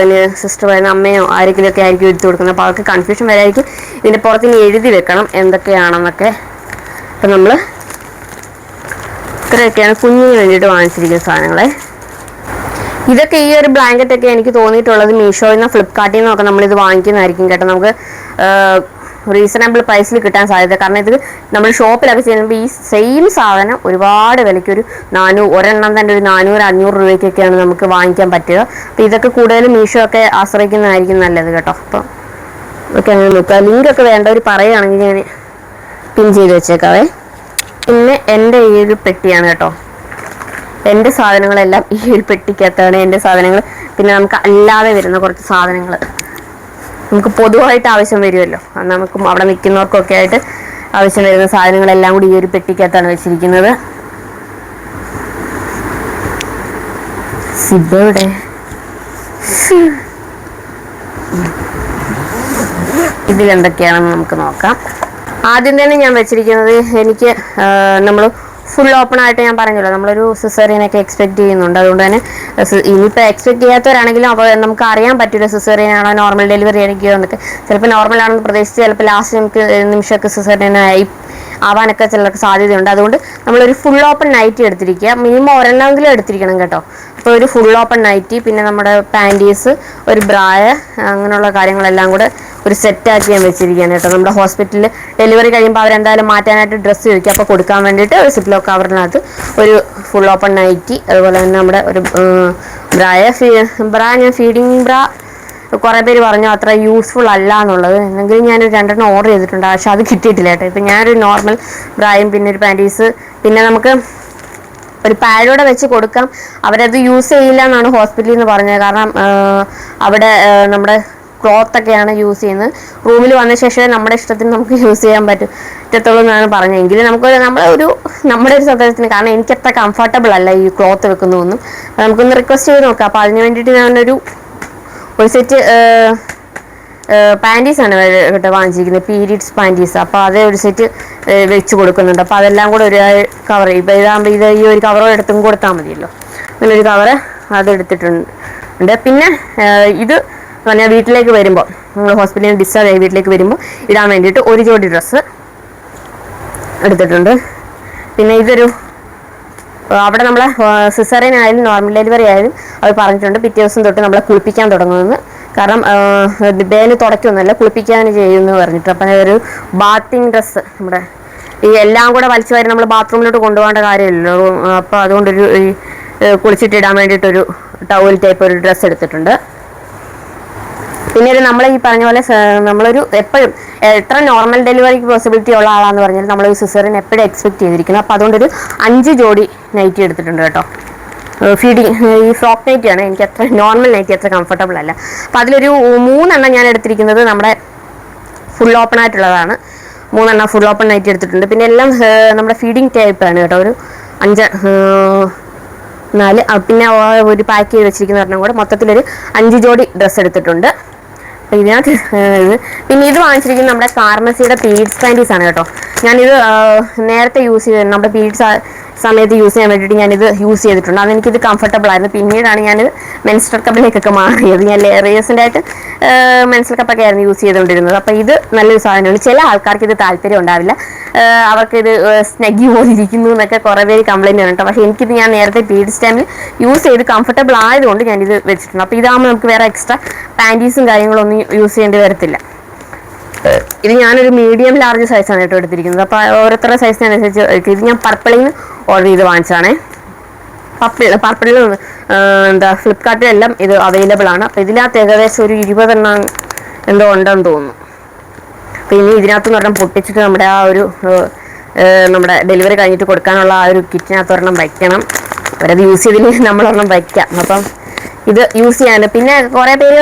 സിസ്റ്റർ പറയുന്ന അമ്മയോ ആരെങ്കിലുമൊക്കെ ആയിരിക്കും എടുത്തു കൊടുക്കുന്നത്. അപ്പോൾ അവർക്ക് കൺഫ്യൂഷൻ വരായിരിക്കും. ഇതിൻ്റെ പുറത്ത് ഇനി എഴുതി വെക്കണം എന്തൊക്കെയാണെന്നൊക്കെ. അപ്പം നമ്മൾ ഇത്രയൊക്കെയാണ് കുഞ്ഞിന് വേണ്ടിയിട്ട് വാങ്ങിച്ചിരിക്കുന്ന സാധനങ്ങളെ. ഇതൊക്കെ ഈ ഒരു ബ്ലാങ്കറ്റൊക്കെ എനിക്ക് തോന്നിയിട്ടുള്ളത് മീഷോയിൽ നിന്ന് ഫ്ലിപ്കാർട്ടിൽ നിന്നൊക്കെ നമ്മളിത് വാങ്ങിക്കുന്നതായിരിക്കും കേട്ടോ. നമുക്ക് റീസണബിൾ പ്രൈസിൽ കിട്ടാൻ സാധ്യത. കാരണം ഇത് നമ്മൾ ഷോപ്പിലൊക്കെ ചെയ്യുമ്പോൾ ഈ സെയിം സാധനം ഒരുപാട് വിലയ്ക്ക്, ഒരെണ്ണം തന്നെ ഒരു 400-500 രൂപയ്ക്കൊക്കെയാണ് നമുക്ക് വാങ്ങിക്കാൻ പറ്റുക. അപ്പോൾ ഇതൊക്കെ കൂടുതലും മീഷോ ഒക്കെ ആശ്രയിക്കുന്നതായിരിക്കും നല്ലത് കേട്ടോ. അപ്പം ഓക്കെ, അങ്ങനെ നോക്കുക. ലിങ്കൊക്കെ വേണ്ടവർ പറയുകയാണെങ്കിൽ ഞാൻ പിൻ ചെയ്ത് വെച്ചേക്കാവേ. പിന്നെ എൻ്റെ ഈ ഒരു പെട്ടിയാണ് കേട്ടോ. എൻ്റെ സാധനങ്ങളെല്ലാം ഈ ഒരു പെട്ടിക്കകത്താണ് എൻ്റെ സാധനങ്ങൾ. പിന്നെ നമുക്ക് അല്ലാതെ വരുന്ന കുറച്ച് സാധനങ്ങൾ നമുക്ക് പൊതുവായിട്ട് ആവശ്യം വരുമല്ലോ, നമുക്ക് അവിടെ നിൽക്കുന്നവർക്കൊക്കെ ആയിട്ട് ആവശ്യം വരുന്ന സാധനങ്ങളെല്ലാം കൂടി ഈ ഒരു പെട്ടിക്കകത്താണ് വെച്ചിരിക്കുന്നത്. സിബയുടെ ഇതിലെന്തൊക്കെയാണെന്ന് നമുക്ക് നോക്കാം. ആദ്യം തന്നെ ഞാൻ വെച്ചിരിക്കുന്നത്, എനിക്ക് നമ്മൾ ഫുൾ ഓപ്പൺ ആയിട്ട് ഞാൻ പറഞ്ഞല്ലോ, നമ്മളൊരു സിസേറിയനൊക്കെ എക്സ്പെക്ട് ചെയ്യുന്നുണ്ട്. അതുകൊണ്ട് തന്നെ ഇനിയിപ്പോൾ എക്സ്പെക്ട് ചെയ്യാത്തവരാണെങ്കിലും അപ്പോൾ നമുക്ക് അറിയാൻ പറ്റില്ല സിസേറിയൻ ആണോ നോർമൽ ഡെലിവറി ആയിരിക്കുമോ എന്നൊക്കെ. ചിലപ്പോൾ നോർമലാണെന്ന് പ്രതീക്ഷിച്ച് ചിലപ്പോൾ ലാസ്റ്റ് നിമിഷമൊക്കെ സിസേറിയനായി ആവാനൊക്കെ ചിലർക്ക് സാധ്യതയുണ്ട്. അതുകൊണ്ട് നമ്മളൊരു ഫുൾ ഓപ്പൺ നൈറ്റി എടുത്തിരിക്കുക. മിനിമം ഒരെണ്ണമെങ്കിലും എടുത്തിരിക്കണം കേട്ടോ. അപ്പോൾ ഒരു ഫുൾ ഓപ്പൺ നൈറ്റി, പിന്നെ നമ്മുടെ പാൻറ്റീസ്, ഒരു ബ്രായ, അങ്ങനെയുള്ള കാര്യങ്ങളെല്ലാം കൂടെ ഒരു സെറ്റാക്കി ഞാൻ വെച്ചിരിക്കുകയാണ് കേട്ടോ. നമ്മുടെ ഹോസ്പിറ്റലിൽ ഡെലിവറി കഴിയുമ്പോൾ അവരെന്തായാലും മാറ്റാനായിട്ട് ഡ്രസ്സ് ചോദിക്കും. അപ്പോൾ കൊടുക്കാൻ വേണ്ടിയിട്ട് ഒരു സിപ്ലോ കവറിനകത്ത് ഒരു ഫുൾ ഓപ്പൺ നൈറ്റി, അതുപോലെ തന്നെ നമ്മുടെ ഒരു ബ്രാ ഞാൻ ഫീഡിങ് ബ്രാ കുറേ പേര് പറഞ്ഞു അത്ര യൂസ്ഫുൾ അല്ല എന്നുള്ളത്. എന്നെങ്കിലും ഞാനൊരു 2 എണ്ണം ഓർഡർ ചെയ്തിട്ടുണ്ട്. പക്ഷെ അത് കിട്ടിയിട്ടില്ല കേട്ടോ. ഇപ്പം ഞാനൊരു നോർമൽ ബ്രായും പിന്നെ ഒരു പാൻറ്റീസ്, പിന്നെ നമുക്ക് ഒരു പാഡോടെ വെച്ച് കൊടുക്കാം. അവരത് യൂസ് ചെയ്യില്ല എന്നാണ് ഹോസ്പിറ്റലിൽ നിന്ന് പറഞ്ഞത്. കാരണം അവിടെ നമ്മുടെ ക്ലോത്തൊക്കെയാണ് യൂസ് ചെയ്യുന്നത്. റൂമിൽ വന്ന ശേഷമേ നമ്മുടെ ഇഷ്ടത്തിന് നമുക്ക് യൂസ് ചെയ്യാൻ പറ്റത്തുള്ളൂ എന്നാണ് പറഞ്ഞത്. എങ്കിലും നമ്മുടെ ഒരു സൗകര്യത്തിന്, കാരണം എനിക്ക് അത്ര കംഫർട്ടബിൾ അല്ല ഈ ക്ലോത്ത് വെക്കുന്നതൊന്നും. നമുക്കൊന്ന് റിക്വസ്റ്റ് ചെയ്ത് നോക്കാം. അപ്പോൾ അതിന് വേണ്ടിയിട്ട് ഞാനൊരു സെറ്റ് പാൻറ്റീസാണ് കേട്ടോ വാങ്ങിച്ചിരിക്കുന്നത്, പീരീഡ്സ് പാൻറ്റീസ്. അപ്പോൾ അതേ ഒരു സെറ്റ് വെച്ച് കൊടുക്കുന്നുണ്ട്. അപ്പോൾ അതെല്ലാം കൂടെ ഒരു കവർ, ഇപ്പോൾ ഇതാകുമ്പോൾ ഈ ഒരു കവറോ എടുത്തും കൊടുത്താൽ മതിയല്ലോ. അങ്ങനെ ഒരു കവറ് അതെടുത്തിട്ടുണ്ട്. പിന്നെ ഇത് പറഞ്ഞാൽ വീട്ടിലേക്ക് വരുമ്പോൾ, നമ്മൾ ഹോസ്പിറ്റലിൽ നിന്ന് ഡിസ്ചാർജ് ആയി വീട്ടിലേക്ക് വരുമ്പോൾ ഇടാൻ വേണ്ടിയിട്ട് ഒരു ജോഡി ഡ്രസ്സ് എടുത്തിട്ടുണ്ട്. പിന്നെ ഇതൊരു അവിടെ നമ്മളെ സിസേറിയൻ ആയാലും നോർമൽ ഡെലിവറി ആയാലും അവർ പറഞ്ഞിട്ടുണ്ട് പിറ്റേ ദിവസം തൊട്ട് നമ്മളെ കുളിപ്പിക്കാൻ തുടങ്ങുമെന്ന്. കാരണം ഡേന് തുടയ്ക്കൊന്നുമല്ല, കുളിപ്പിക്കാൻ ചെയ്യുമെന്ന് പറഞ്ഞിട്ട്. അപ്പം ഒരു ബാത്തിങ് ഡ്രസ്സ്, നമ്മുടെ ഈ എല്ലാം കൂടെ വലിച്ചു വാരി നമ്മൾ ബാത്റൂമിലോട്ട് കൊണ്ടുപോകേണ്ട കാര്യമില്ലല്ലോ. അപ്പോൾ അതുകൊണ്ടൊരു ഈ കുളിച്ചിട്ടിടാൻ വേണ്ടിയിട്ടൊരു ടവൽ ടൈപ്പ് ഒരു ഡ്രസ്സ് എടുത്തിട്ടുണ്ട്. പിന്നെ നമ്മൾ ഈ പറഞ്ഞ പോലെ നമ്മളൊരു എപ്പോഴും എത്ര നോർമൽ ഡെലിവറിക്ക് പോസിബിലിറ്റി ഉള്ള ആളാന്ന് പറഞ്ഞാൽ നമ്മളൊരു സിസേറിയൻ എപ്പോഴും എക്സ്പെക്ട് ചെയ്തിരിക്കുന്നത്. അപ്പോൾ അതുകൊണ്ടൊരു 5 ജോഡി നൈറ്റി എടുത്തിട്ടുണ്ട് കേട്ടോ. ഫീഡിങ് ഈ ഫ്രോക്ക് നൈറ്റിയാണ്, എനിക്ക് അത്ര നോർമൽ നൈറ്റി അത്ര കംഫർട്ടബിൾ അല്ല. അപ്പോൾ അതിലൊരു 3 ഞാൻ എടുത്തിരിക്കുന്നത് നമ്മുടെ ഫുൾ ഓപ്പൺ ആയിട്ടുള്ളതാണ്. 3 ഫുൾ ഓപ്പൺ നൈറ്റി എടുത്തിട്ടുണ്ട്. പിന്നെ എല്ലാം നമ്മുടെ ഫീഡിങ് ടൈപ്പാണ് കേട്ടോ. ഒരു 5 4 പിന്നെ ഒരു പാക്ക് ചെയ്ത് വെച്ചിരിക്കുന്ന പറഞ്ഞാൽ കൂടെ മൊത്തത്തിലൊരു 5 ജോഡി ഡ്രസ്സ് എടുത്തിട്ടുണ്ട്. ഇതിനകത്ത് പിന്നെ ഇത് വാങ്ങിച്ചിരിക്കുന്നത് നമ്മുടെ ഫാർമസിയുടെ പീരീഡ്സ് പാൻറ്റീസാണ് കേട്ടോ. ഞാനിത് നേരത്തെ യൂസ് ചെയ്ത് നമ്മുടെ പീരീഡ്സ് സമയത്ത് യൂസ് ചെയ്യാൻ വേണ്ടിയിട്ട് ഞാനിത് യൂസ് ചെയ്തിട്ടുണ്ട്. അതെനിക്കിത് കംഫർട്ടബിൾ ആയിരുന്നു. പിന്നീടാണ് ഞാനിത് മെൻസ്ട്രൽ കപ്പിലേക്കൊക്കെ മാറിയത്. ഞാൻ റീസെൻ്റ് ആയിട്ട് മെൻസ്ട്രൽ കപ്പൊക്കെ ആയിരുന്നു യൂസ് ചെയ്തുകൊണ്ടിരുന്നത്. അപ്പോൾ ഇത് നല്ലൊരു സാധനമാണ്. ചില ആൾക്കാർക്ക് ഇത് താല്പര്യം ഉണ്ടാവില്ല, അവർക്കിത് സ്നഗ്ഗി പോലെ ഇരിക്കുന്നു എന്നൊക്കെ കുറേ പേര് കംപ്ലൈൻറ്റ് ആണ് കേട്ടോ. പക്ഷേ എനിക്കിത് ഞാൻ നേരത്തെ പീരീഡ്സ് ടൈമിൽ യൂസ് ചെയ്ത് കംഫർട്ടബിൾ ആയതുകൊണ്ട് ഞാനിത് വെച്ചിട്ടുണ്ട്. അപ്പോൾ ഇതാകുമ്പോൾ നമുക്ക് വേറെ എക്സ്ട്രാ പാൻറ്റീസും കാര്യങ്ങളൊന്നും യൂസ് ചെയ്യേണ്ടി വരത്തില്ല. ഇത് ഞാനൊരു മീഡിയം ലാർജ് സൈസാണ് കേട്ടോ എടുത്തിരിക്കുന്നത്. അപ്പോൾ ഓരോരുത്തരുടെ സൈസിനനുസരിച്ച് ഇത് ഞാൻ പർപ്പിളിൽ നിന്ന് ഓർഡർ ചെയ്ത് വാങ്ങിച്ചാണേ. പർപ്പിളിൽ ഫ്ലിപ്കാർട്ടിലെല്ലാം ഇത് അവൈലബിൾ ആണ്. അപ്പോൾ ഇതിനകത്ത് ഏകദേശം ഒരു 20 എന്തോ ഉണ്ടെന്ന് തോന്നുന്നു. പിന്നെ ഇതിനകത്ത് ഒരെണ്ണം പൊട്ടിച്ചിട്ട് നമ്മുടെ നമ്മുടെ ഡെലിവറി കഴിഞ്ഞിട്ട് കൊടുക്കാനുള്ള ആ ഒരു കിറ്റിനകത്ത് വയ്ക്കണം. അവരത് യൂസ് ചെയ്തില്ലെങ്കിൽ നമ്മളൊരെണ്ണം വയ്ക്കാം. അപ്പം ഇത് യൂസ് ചെയ്യാൻ പിന്നെ കുറേ പേര്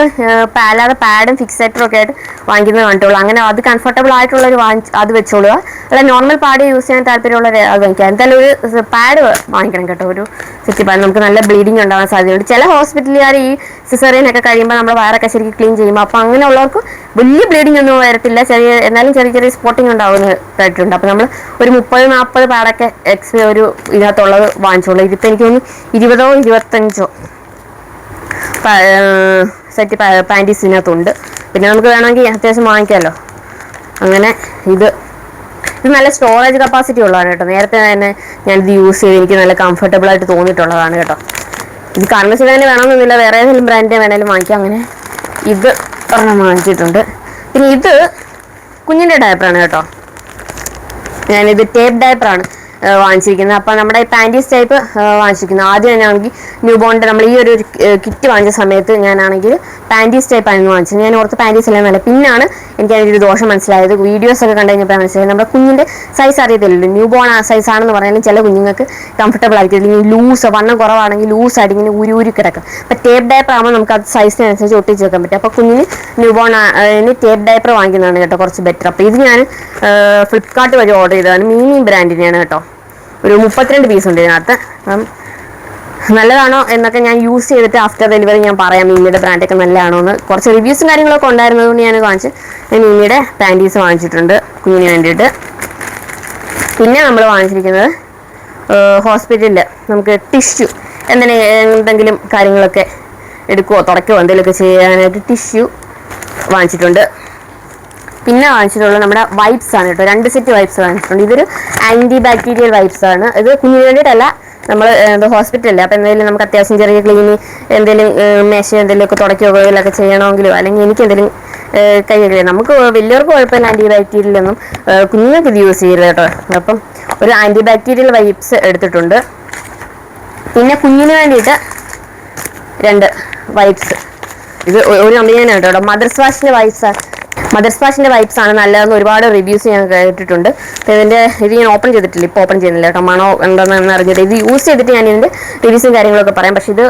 അല്ലാതെ പാഡും ഫിക്സേറ്ററും ഒക്കെ ആയിട്ട് വാങ്ങിക്കുന്നത് കണ്ടിട്ടുള്ളൂ. അങ്ങനെ അത് കംഫർട്ടബിൾ ആയിട്ടുള്ളൊരു അത് വെച്ചോളുക. അല്ല നോർമൽ പാഡ് യൂസ് ചെയ്യാൻ താല്പര്യമുള്ളവർ അത് വാങ്ങിക്കാം. എന്തായാലും ഒരു പാഡ് വാങ്ങിക്കണം കേട്ടോ, ഒരു സെറ്റി പാഡ്. നമുക്ക് നല്ല ബ്ലീഡിങ് ഉണ്ടാകാൻ സാധ്യതയുണ്ട്. ചില ഹോസ്പിറ്റലുകാർ ഈ സിസേറിയനൊക്കെ കഴിയുമ്പോൾ നമ്മൾ വയറൊക്കെ ശരിക്കും ക്ലീൻ ചെയ്യുമ്പോൾ അപ്പോൾ അങ്ങനെയുള്ളവർക്ക് വലിയ ബ്ലീഡിങ് ഒന്നും വരത്തില്ല, എന്നാലും ചെറിയ സ്പോട്ടിങ് ഉണ്ടാവുന്നതായിട്ടുണ്ട്. അപ്പോൾ നമ്മൾ ഒരു 30-40 പാഡൊക്കെ ഒരു ഇതിനകത്തുള്ളത് വാങ്ങിച്ചോളൂ. ഇതിപ്പോൾ എനിക്ക് തോന്നുന്നു 20-25 സെറ്റ് പാൻറ്റീസ് ഇതിനകത്തുണ്ട്. പിന്നെ നമുക്ക് വേണമെങ്കിൽ അത്യാവശ്യം വാങ്ങിക്കാമല്ലോ. അങ്ങനെ ഇത് നല്ല സ്റ്റോറേജ് കപ്പാസിറ്റി ഉള്ളതാണ് കേട്ടോ. നേരത്തെ തന്നെ ഞാനിത് യൂസ് ചെയ്ത് എനിക്ക് നല്ല കംഫർട്ടബിൾ ആയിട്ട് തോന്നിയിട്ടുള്ളതാണ് കേട്ടോ. ഇത് ഫാർമസി തന്നെ വേണമെന്നൊന്നുമില്ല, വേറെ ഏതെങ്കിലും ബ്രാൻഡിൻ്റെ വേണമെങ്കിലും വാങ്ങിക്കാം. അങ്ങനെ ഇത് ഒരെണ്ണം വാങ്ങിച്ചിട്ടുണ്ട്. പിന്നെ ഇത് കുഞ്ഞിൻ്റെ ഡയപ്പറാണ് കേട്ടോ. ഞാനിത് ടേപ്പ് ഡയപ്പറാണ് വാങ്ങിച്ചിരിക്കുന്നത്. അപ്പോൾ നമ്മുടെ ഈ പാൻറ്റീസ് ടൈപ്പ് വാങ്ങിച്ചിരിക്കുന്നത് ആദ്യം ഞാനാണെങ്കിൽ ന്യൂ ബോണിൻ്റെ നമ്മൾ ഈ ഒരു കിറ്റ് വാങ്ങിച്ച സമയത്ത് ഞാനാണെങ്കിൽ പാൻറ്റീസ് ടൈപ്പായിരുന്നു വാങ്ങിച്ചത്. ഞാൻ ഓർത്ത് പാൻറ്റീസ് എല്ലാം നല്ല. പിന്നാണ് എനിക്ക് അതിൻ്റെ ദോഷം മനസ്സിലായത്. വീഡിയോസൊക്കെ കണ്ടു കഴിഞ്ഞപ്പോൾ മനസ്സിലായത് നമ്മുടെ കുഞ്ഞിൻ്റെ സൈസ് അറിയത്തില്ലല്ലോ. ന്യൂ ബോൺ സൈസാണെന്ന് പറഞ്ഞാലും ചില കുഞ്ഞുങ്ങൾക്ക് കംഫർട്ടബിൾ ആയിരിക്കും. അല്ലെങ്കിൽ ലൂസ് വണ്ണം കുറവാണെങ്കിൽ ലൂസായിട്ട് ഇങ്ങനെ ഉരുരി കിടക്കും. അപ്പോൾ ടേപ്പ് ഡയപ്പർ ആകുമ്പോൾ നമുക്ക് അത് സൈസിനനുസരിച്ച് ഒട്ടിച്ച് വെക്കാൻ പറ്റും. അപ്പോൾ കുഞ്ഞിന് ന്യൂ ബോൺ ടേപ്പ് ഡയപ്പർ വാങ്ങിക്കുന്നതാണ് കേട്ടോ കുറച്ച് ബെറ്റർ. അപ്പോൾ ഇത് ഞാൻ ഫ്ലിപ്കാർട്ട് വഴി ഓർഡർ ചെയ്തതാണ്. മീമി ബ്രാൻഡിനെയാണ് കേട്ടോ. ഒരു 32 പീസ് ഉണ്ട് ഇതിനകത്ത്. അപ്പം നല്ലതാണോ എന്നൊക്കെ ഞാൻ യൂസ് ചെയ്തിട്ട് ആഫ്റ്റർ ഡെലിവറി ഞാൻ പറയാം മീമിയുടെ ബ്രാൻഡൊക്കെ നല്ലതാണോ എന്ന്. കുറച്ച് റിവ്യൂസും കാര്യങ്ങളൊക്കെ ഉണ്ടായിരുന്നതുകൊണ്ട് ഞാൻ മീമിയുടെ പാൻറ്റീസ് വാങ്ങിച്ചിട്ടുണ്ട് കുഞ്ഞിന് വേണ്ടിയിട്ട്. പിന്നെ നമ്മൾ വാങ്ങിച്ചിരിക്കുന്നത് ഹോസ്പിറ്റലിൽ നമുക്ക് ടിഷ്യൂ എന്തെങ്കിലും കാര്യങ്ങളൊക്കെ എടുക്കുകയോ തുടയ്ക്കുകയോ എന്തെങ്കിലുമൊക്കെ ചെയ്യാനായിട്ട് ടിഷ്യൂ വാങ്ങിച്ചിട്ടുണ്ട്. പിന്നെ വാങ്ങിച്ചിട്ടുള്ളത് നമ്മുടെ വൈപ്സ് ആണ് കേട്ടോ. 2 സെറ്റ് വൈപ്സ് വാങ്ങിച്ചിട്ടുണ്ട്. ഇതൊരു ആൻറ്റി ബാക്ടീരിയൽ വൈപ്സ് ആണ്. ഇത് കുഞ്ഞിന് വേണ്ടിയിട്ടല്ല, നമ്മൾ ഹോസ്പിറ്റലിൽ അപ്പോൾ എന്തെങ്കിലും നമുക്ക് അത്യാവശ്യം ചെറിയ ക്ലീനി എന്തെങ്കിലും മേശ എന്തെങ്കിലുമൊക്കെ തുടയ്ക്കുകയോ ഇതിലൊക്കെ ചെയ്യണമെങ്കിലോ അല്ലെങ്കിൽ എനിക്ക് എന്തെങ്കിലും കൈകളിൽ നമുക്ക് വലിയവർക്ക് കുഴപ്പമില്ല ആൻറ്റി ബാക്ടീരിയലൊന്നും, കുഞ്ഞുങ്ങൾക്ക് ഇത് യൂസ് ചെയ്യരുത് കേട്ടോ. അപ്പം ഒരു ആൻറ്റി ബാക്ടീരിയൽ വൈപ്സ് എടുത്തിട്ടുണ്ട്. പിന്നെ കുഞ്ഞിന് വേണ്ടിയിട്ട് 2 വൈപ്സ്. ഇത് ഒരു കമ്പനിയാണ് കേട്ടോ, മദർസ് വാഷിൻ്റെ വൈപ്സാണ്. മദർ സ്പാഷിൻ്റെ വൈപ്സ് ആണ് നല്ലതെന്ന് ഒരുപാട് റിവ്യൂസ് ഞാൻ കേട്ടിട്ടുണ്ട്. ഇതിൻ്റെ ഇത് ഞാൻ ഓപ്പൺ ചെയ്തിട്ടില്ല, ഇപ്പോൾ ഓപ്പൺ ചെയ്യുന്നില്ല കേട്ടോ, മണോ ഉണ്ടോയെന്ന് അറിഞ്ഞിട്ട്. ഇത് യൂസ് ചെയ്തിട്ട് ഞാൻ ഇതിൻ്റെ റിവ്യൂസും കാര്യങ്ങളൊക്കെ പറയാം. പക്ഷേ ഇത്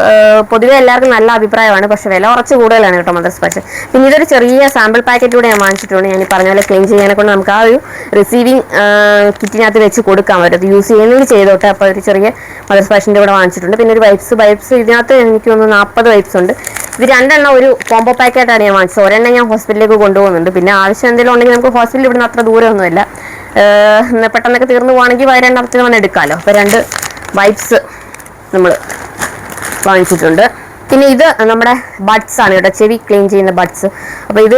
പൊതുവെ എല്ലാവർക്കും നല്ല അഭിപ്രായമാണ്, പക്ഷേ വില കുറച്ച് കൂടുതലാണ് കേട്ടോ മദർ സ്പാഷ്. പിന്നെ ഇതൊരു ചെറിയ സാമ്പിൾ പാക്കറ്റിലൂടെ ഞാൻ വാങ്ങിച്ചിട്ടുണ്ട്. ഞാൻ ഈ പറഞ്ഞ പോലെ ക്ലീൻ ചെയ്യാനെ കൊണ്ട് നമുക്ക് ആ ഒരു റിസീവിങ് കിറ്റിനകത്ത് വെച്ച് കൊടുക്കാൻ പറ്റും. അത് യൂസ് ചെയ്യുന്നെങ്കിൽ ചെയ്തോട്ടെ. അപ്പോൾ ഒരു ചെറിയ മദർ സ്പാഷിൻ്റെ കൂടെ വാങ്ങിച്ചിട്ടുണ്ട്. പിന്നെ ഒരു വൈപ്സ് ഇതിനകത്ത് എനിക്ക് ഒന്ന് 40 വൈപ്സ് ഉണ്ട്. ഇത് 2 എണ്ണം ഒരു കോംബോ പാക്കറ്റാണ് ഞാൻ വാങ്ങിച്ചത്. ഒരെണ്ണം ഞാൻ ഹോസ്പിറ്റലിലേക്ക് കൊണ്ടുപോകുന്നുണ്ട്. പിന്നെ ആവശ്യം എന്തെങ്കിലും ഉണ്ടെങ്കിൽ നമുക്ക് ഹോസ്പിറ്റലിൽ ഇവിടുന്ന് അത്ര ദൂരമൊന്നുമില്ല, പെട്ടെന്നൊക്കെ തീർന്നു പോകണമെങ്കിൽ 2 വന്ന് എടുക്കാമല്ലോ. അപ്പോൾ 2 വൈപ്സ് നമ്മൾ വാങ്ങിച്ചിട്ടുണ്ട്. പിന്നെ ഇത് നമ്മുടെ ബഡ്സ് ആണ് കേട്ടോ, ചെവി ക്ലീൻ ചെയ്യുന്ന ബഡ്സ്. അപ്പോൾ ഇത്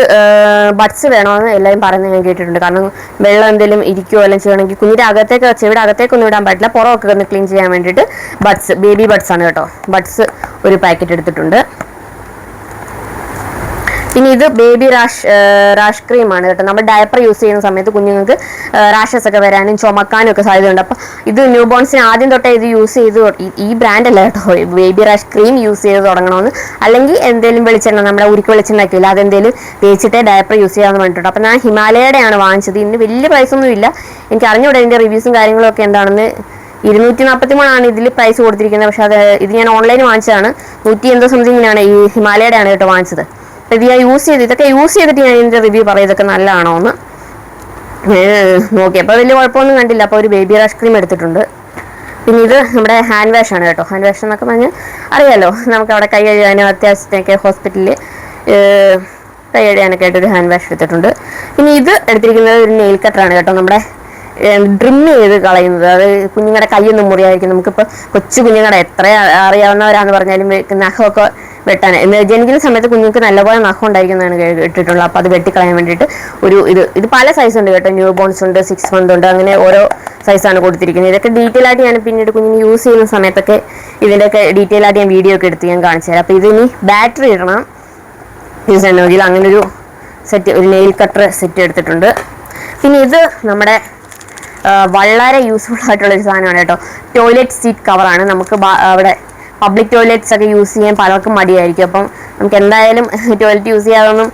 ബഡ്സ് വേണമെന്ന് എല്ലാവരും പറയുന്നത് ഞാൻ കേട്ടിട്ടുണ്ട്. കാരണം വെള്ളം എന്തെങ്കിലും ഇരിക്കുകയോ എല്ലാം ചെയ്യണമെങ്കിൽ കുഞ്ഞിൻ്റെ അകത്തേക്ക്, ചെവിയുടെ അകത്തേക്കൊന്നും ഇടാൻ പറ്റില്ല, പുറമൊക്കെ ഒന്ന് ക്ലീൻ ചെയ്യാൻ വേണ്ടിയിട്ട് ബഡ്സ്, ബേബി ബഡ്സ് ആണ് കേട്ടോ. ബഡ്സ് ഒരു പാക്കറ്റ് എടുത്തിട്ടുണ്ട്. പിന്നെ ഇത് ബേബി റാഷ് ക്രീമാണ് കേട്ടോ. നമ്മൾ ഡയപ്പർ യൂസ് ചെയ്യുന്ന സമയത്ത് കുഞ്ഞുങ്ങൾക്ക് റാഷസ് ഒക്കെ വരാനും ചുമക്കാനും ഒക്കെ സാധ്യതയുണ്ട്. അപ്പോൾ ഇത് ന്യൂ ബോൺസിന് ആദ്യം തൊട്ടേ ഇത് യൂസ് ചെയ്ത്, ഈ ബ്രാൻഡല്ല കേട്ടോ, ബേബി റാഷ് ക്രീം യൂസ് ചെയ്ത് തുടങ്ങണമെന്ന്. അല്ലെങ്കിൽ എന്തെങ്കിലും വെളിച്ചെണ്ണ, നമ്മുടെ ഉരുക്ക് വെളിച്ചെണ്ണ ഒക്കെ ഇല്ല, അതെന്തെങ്കിലും തേച്ചിട്ടേ ഡയപ്പർ യൂസ് ചെയ്യാമെന്ന് പറഞ്ഞിട്ടുണ്ട്. അപ്പോൾ ഞാൻ ഹിമാലയയുടെയാണ് വാങ്ങിച്ചത്. ഇതിന് വലിയ പ്രൈസൊന്നും ഇല്ല, എനിക്ക് അറിഞ്ഞൂടെ ഇതിൻ്റെ റിവ്യൂസും കാര്യങ്ങളൊക്കെ എന്താണെന്ന്. 243 ഇതിൽ പ്രൈസ് കൊടുത്തിരിക്കുന്നത്. പക്ഷേ ഇത് ഞാൻ ഓൺലൈൻ വാങ്ങിച്ചതാണ്. 100 എന്തോ സംതിങ്ങിനാണ് ഈ ഹിമാലയയുടെ ആണ് കേട്ടോ വാങ്ങിച്ചത്. ഇത് ഞാൻ ഇതൊക്കെ യൂസ് ചെയ്തിട്ട് ഞാൻ ഇതിൻ്റെ റിവ്യൂ പറയും, ഇതൊക്കെ നല്ലതാണോ എന്ന് നോക്കിയപ്പോൾ വലിയ കുഴപ്പമൊന്നും കണ്ടില്ല. അപ്പോൾ ഒരു ബേബി റാഷ് ക്രീം എടുത്തിട്ടുണ്ട്. പിന്നെ ഇത് നമ്മുടെ ഹാൻഡ് വാഷ് ആണ് കേട്ടോ. ഹാൻഡ് വാഷ് എന്നൊക്കെ പറഞ്ഞാൽ അറിയാമല്ലോ, നമുക്ക് അവിടെ കൈ കഴുകാനും അത്യാവശ്യത്തിനൊക്കെ ഹോസ്പിറ്റലിൽ കൈ കഴുകാനൊക്കെ ആയിട്ടൊരു ഹാൻഡ് വാഷ് എടുത്തിട്ടുണ്ട്. പിന്നെ ഇത് എടുത്തിരിക്കുന്നത് ഒരു നെയിൽ കട്ടറാണ് കേട്ടോ, നമ്മുടെ ഡ്രിം ചെയ്ത് കളയുന്നത്. അത് കുഞ്ഞുങ്ങളുടെ കൈയൊന്നും മുറിയായിരിക്കും. നമുക്കിപ്പോൾ കൊച്ചു കുഞ്ഞുങ്ങളുടെ എത്ര അറിയാവുന്നവരാന്ന് പറഞ്ഞാലും നഖമൊക്കെ വെട്ടാൻ, ജനിക്കുന്ന സമയത്ത് കുഞ്ഞുങ്ങൾക്ക് നല്ലപോലെ നഖം ഉണ്ടായിരിക്കുന്നതാണ് ഇട്ടിട്ടുള്ളത്. അപ്പോൾ അത് വെട്ടിക്കളയാൻ വേണ്ടിയിട്ട് ഇത് പല സൈസ് ഉണ്ട് കേട്ടോ. ന്യൂ ബോൺസ് ഉണ്ട്, 6 മന്ത് ഉണ്ട്, അങ്ങനെ ഓരോ സൈസാണ് കൊടുത്തിരിക്കുന്നത്. ഇതൊക്കെ ഡീറ്റെയിൽ ആയിട്ട് ഞാൻ പിന്നീട് കുഞ്ഞിന് യൂസ് ചെയ്യുന്ന സമയത്തൊക്കെ ഇതിൻ്റെയൊക്കെ ഡീറ്റെയിൽ ആയിട്ട് ഞാൻ വീഡിയോ ഒക്കെ എടുത്ത് ഞാൻ കാണിച്ചു തരാം. അപ്പോൾ ഇതിനി ബാറ്ററി ഇടണം യൂസ് ചെയ്യണമെങ്കിൽ. അങ്ങനെ ഒരു സെറ്റ്, ഒരു നെയിൽ കട്ടർ സെറ്റ് എടുത്തിട്ടുണ്ട്. പിന്നെ ഇത് നമ്മുടെ വളരെ യൂസ്ഫുൾ ആയിട്ടുള്ളൊരു സാധനമാണ് കേട്ടോ, ടോയ്ലറ്റ് സീറ്റ് കവറാണ്. നമുക്ക് അവിടെ പബ്ലിക് ടോയ്ലറ്റ്സ് ഒക്കെ യൂസ് ചെയ്യാൻ പലർക്കും മടിയായിരിക്കും. അപ്പം നമുക്ക് എന്തായാലും ടോയ്ലറ്റ് യൂസ് ചെയ്യാതൊന്നും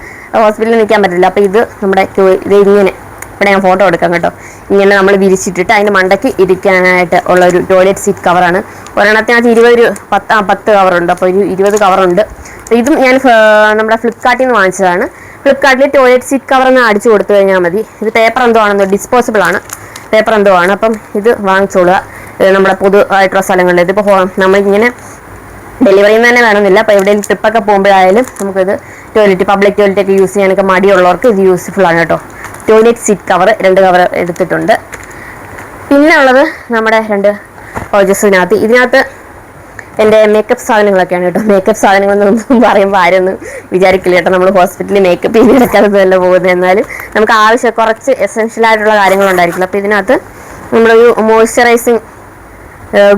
ഹോസ്പിറ്റലിൽ നിൽക്കാൻ പറ്റില്ല. അപ്പോൾ ഇത് നമ്മുടെ ഇത് ഇങ്ങനെ, ഇവിടെ ഞാൻ ഫോട്ടോ എടുക്കാം കേട്ടോ, ഇങ്ങനെ നമ്മൾ വിരിച്ചിട്ടിട്ട് അതിൻ്റെ മണ്ടയ്ക്ക് ഇരിക്കാനായിട്ട് ഉള്ള ഒരു ടോയ്ലറ്റ് സീറ്റ് കവറാണ്. ഒരെണ്ണത്തിനകത്ത് 10 കവറുണ്ട്. അപ്പോൾ ഒരു 20 കവറുണ്ട്. ഇതും ഞാൻ നമ്മുടെ ഫ്ലിപ്കാർട്ടിൽ നിന്ന് വാങ്ങിച്ചതാണ്. ഫ്ലിപ്കാർട്ടിൽ ടോയ്ലറ്റ് സീറ്റ് കവർ എന്ന് അടിച്ചു കൊടുത്തു കഴിഞ്ഞാൽ മതി. ഇത് പേപ്പർ എന്തോ ആണെന്നോ, ഡിസ്പോസിബിൾ ആണ്, പേപ്പർ എന്തോ ആണ്. അപ്പം ഇത് വാങ്ങിച്ചോളുക നമ്മുടെ പൊതുവായിട്ടുള്ള സ്ഥലങ്ങളിൽ. ഇതിപ്പോൾ നമ്മളിങ്ങനെ ഡെലിവറിയിൽ തന്നെ വേണമെന്നില്ല. അപ്പോൾ എവിടെയെങ്കിലും ട്രിപ്പൊക്കെ പോകുമ്പോഴായാലും നമുക്കിത് പബ്ലിക് ടോയ്ലറ്റ് ഒക്കെ യൂസ് ചെയ്യാനൊക്കെ മടിയുള്ളവർക്ക് ഇത് യൂസ്ഫുൾ ആണ് കേട്ടോ. ടോയ്ലറ്റ് സീറ്റ് കവർ 2 കവർ എടുത്തിട്ടുണ്ട്. പിന്നെ ഉള്ളത് നമ്മുടെ 2 പൗച്ചസിനകത്ത്, ഇതിനകത്ത് എൻ്റെ മേക്കപ്പ് സാധനങ്ങളൊക്കെയാണ് കേട്ടോ. മേക്കപ്പ് സാധനങ്ങളെന്നൊന്നും പറയുമ്പോൾ ആരൊന്നും വിചാരിക്കില്ല കേട്ടോ, നമ്മൾ ഹോസ്പിറ്റലിൽ മേക്കപ്പ് ചെയ്തെടുക്കാനല്ല പോകുന്നത്. എന്നാലും നമുക്ക് ആവശ്യം കുറച്ച് എസെൻഷ്യലായിട്ടുള്ള കാര്യങ്ങളുണ്ടായിരിക്കില്ല. അപ്പോൾ ഇതിനകത്ത് നമ്മളൊരു മോയ്സ്ചറൈസിങ്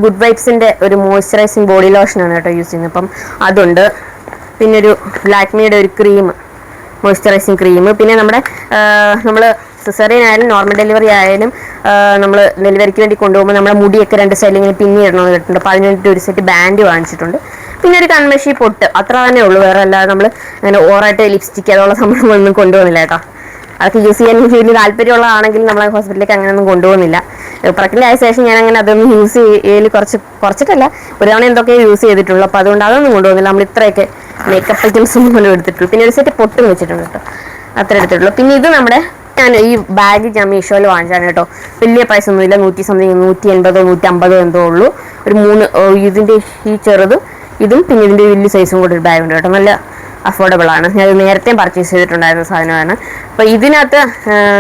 ഗുഡ് വൈബ്സിൻ്റെ ഒരു മോയ്സ്ചറൈസിങ് ബോഡി ലോഷനാണ് കേട്ടോ യൂസ് ചെയ്യുന്നത്. അപ്പം അതുണ്ട്. പിന്നെ ഒരു ലാക്മിയുടെ ഒരു ക്രീം, മോയ്സ്ചറൈസിങ് ക്രീം. പിന്നെ നമ്മൾ സിസേറിയൻ ആയാലും നോർമൽ ഡെലിവറി ആയാലും നമ്മൾ ഡെലിവറിക്ക് വേണ്ടി കൊണ്ടുപോകുമ്പോൾ നമ്മുടെ മുടിയൊക്കെ 2 സൈഡിൽ ഇങ്ങനെ പിന്നിടണമെന്ന് കേട്ടിട്ടുണ്ട്. അപ്പോൾ അതിന് വേണ്ടിയിട്ട് ഒരു സെറ്റ് ബാൻഡ് വാങ്ങിച്ചിട്ടുണ്ട്. പിന്നെ ഒരു കൺമഷി പൊട്ട്, അത്ര തന്നെ ഉള്ളൂ. വേറെ അല്ലാതെ നമ്മൾ അങ്ങനെ ഓവറായിട്ട് ലിപ്സ്റ്റിക്ക് അതുള്ള സംഭവങ്ങളൊന്നും കൊണ്ടുപോകുന്നില്ല കേട്ടോ. അതൊക്കെ യൂസ് ചെയ്യാൻ വലിയ താല്പര്യമുള്ളതാണെങ്കിൽ നമ്മൾ ഹോസ്പിറ്റലിലേക്ക് അങ്ങനെയൊന്നും കൊണ്ടുപോകുന്നില്ല. പ്രഗ്നൻ്റ് ആയ ശേഷം ഞാൻ അങ്ങനെ അതൊന്നും യൂസ് ചെയ്യൽ കുറച്ചിട്ടല്ല, ഒരു തവണ എന്തൊക്കെയോ യൂസ് ചെയ്തിട്ടുള്ളൂ. അപ്പോൾ അതുകൊണ്ട് അതൊന്നും കൊണ്ടുപോകുന്നില്ല. നമ്മൾ ഇത്രയൊക്കെ മേക്കപ്പ് ഐറ്റംസ് ഒന്നും കൊണ്ട് എടുത്തിട്ടുള്ളൂ. പിന്നെ ഒരു സെറ്റ് പൊട്ടും വെച്ചിട്ടുണ്ട് കേട്ടോ, അത്ര എടുത്തിട്ടുള്ളൂ. പിന്നെ ഇത് ഞാൻ ഈ ബാഗ് ഞാൻ മീഷോയിൽ വാങ്ങിച്ചാണ് കേട്ടോ. വലിയ പ്രൈസ് ഒന്നുമില്ല, 100 സംതിങ്, 180 150 എന്തോ ഉള്ളൂ. ഒരു 3 ഇതിൻ്റെ ഈ ചെറുത് ഇതും പിന്നെ ഇതിൻ്റെ വലിയ സൈസും കൂടെ ഒരു ബാഗ് ഉണ്ട് കേട്ടോ. നല്ല അഫോർഡബിൾ ആണ്. ഞാൻ നേരത്തെ പർച്ചേസ് ചെയ്തിട്ടുണ്ടായിരുന്ന സാധനമാണ്. അപ്പോൾ ഇതിനകത്ത്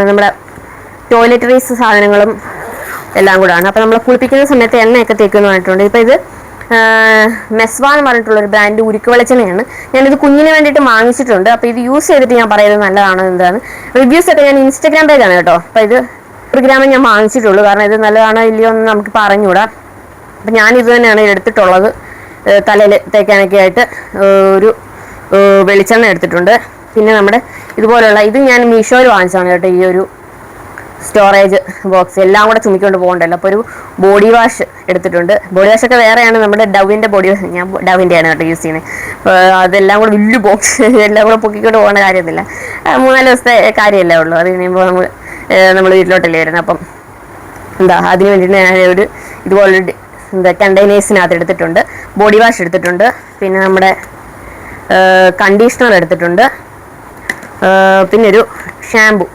നമ്മുടെ ടോയ്ലറ്ററീസ് സാധനങ്ങളും എല്ലാം കൂടാണ്. അപ്പോൾ നമ്മൾ കുളിപ്പിക്കുന്ന സമയത്ത് എണ്ണയൊക്കെ തേക്കുന്നു പറഞ്ഞിട്ടുണ്ട്. ഇപ്പോൾ ഇത് മെസ്വ എന്ന് പറഞ്ഞിട്ടുള്ളൊരു ബ്രാൻഡ് ഉരുക്ക് വെളിച്ചെണ്ണയാണ്. ഞാനിത് കുഞ്ഞിന് വേണ്ടിയിട്ട് വാങ്ങിച്ചിട്ടുണ്ട്. അപ്പോൾ ഇത് യൂസ് ചെയ്തിട്ട് ഞാൻ പറയുന്നത് നല്ലതാണോ എന്താണ്. റിവ്യൂസൊക്കെ ഞാൻ ഇൻസ്റ്റാഗ്രാം പേജാണ് കേട്ടോ. അപ്പോൾ ഇത് 1 ഗ്രാമേ ഞാൻ വാങ്ങിച്ചിട്ടുള്ളൂ. കാരണം ഇത് നല്ലതാണോ ഇല്ലയോ എന്ന് നമുക്ക് പറഞ്ഞുകൂടാ. അപ്പം ഞാനിത് തന്നെയാണ് എടുത്തിട്ടുള്ളത്. തലയിൽ തേക്കാനൊക്കെ ആയിട്ട് ഒരു വെളിച്ചെണ്ണ എടുത്തിട്ടുണ്ട്. പിന്നെ നമ്മുടെ ഇതുപോലുള്ള ഇത് ഞാൻ മീഷോയിൽ വാങ്ങിച്ചതാണ് കേട്ടോ. ഈ ഒരു സ്റ്റോറേജ് ബോക്സ് എല്ലാം കൂടെ ചുമിക്കൊണ്ട് പോകണ്ടല്ലോ. അപ്പോൾ ഒരു ബോഡി വാഷ് എടുത്തിട്ടുണ്ട്. ബോഡി വാഷൊക്കെ വേറെയാണ്, നമ്മുടെ ഡവിൻ്റെ ബോഡി വാഷ്, ഞാൻ ഡവിൻ്റെയാണ് കേട്ടോ യൂസ് ചെയ്യുന്നത്. അപ്പോൾ അതെല്ലാം കൂടെ വലിയ ബോക്സ് എല്ലാം കൂടെ പൊക്കിക്കൊണ്ട് പോകേണ്ട കാര്യമൊന്നുമില്ല. 3-4 ദിവസത്തെ കാര്യമല്ലേ ഉള്ളൂ. അത് കഴിയുമ്പോൾ നമ്മൾ വീട്ടിലോട്ടല്ലേ വരുന്നത്. അപ്പം അതിന് വേണ്ടിയിട്ട് ഞാൻ ഒരു ഇതുപോലൊരു കണ്ടെയ്നേഴ്സിനകത്ത് എടുത്തിട്ടുണ്ട്. ബോഡി വാഷ് എടുത്തിട്ടുണ്ട്, പിന്നെ നമ്മുടെ കണ്ടീഷണർ എടുത്തിട്ടുണ്ട്, പിന്നെ ഒരു ഷാമ്പു.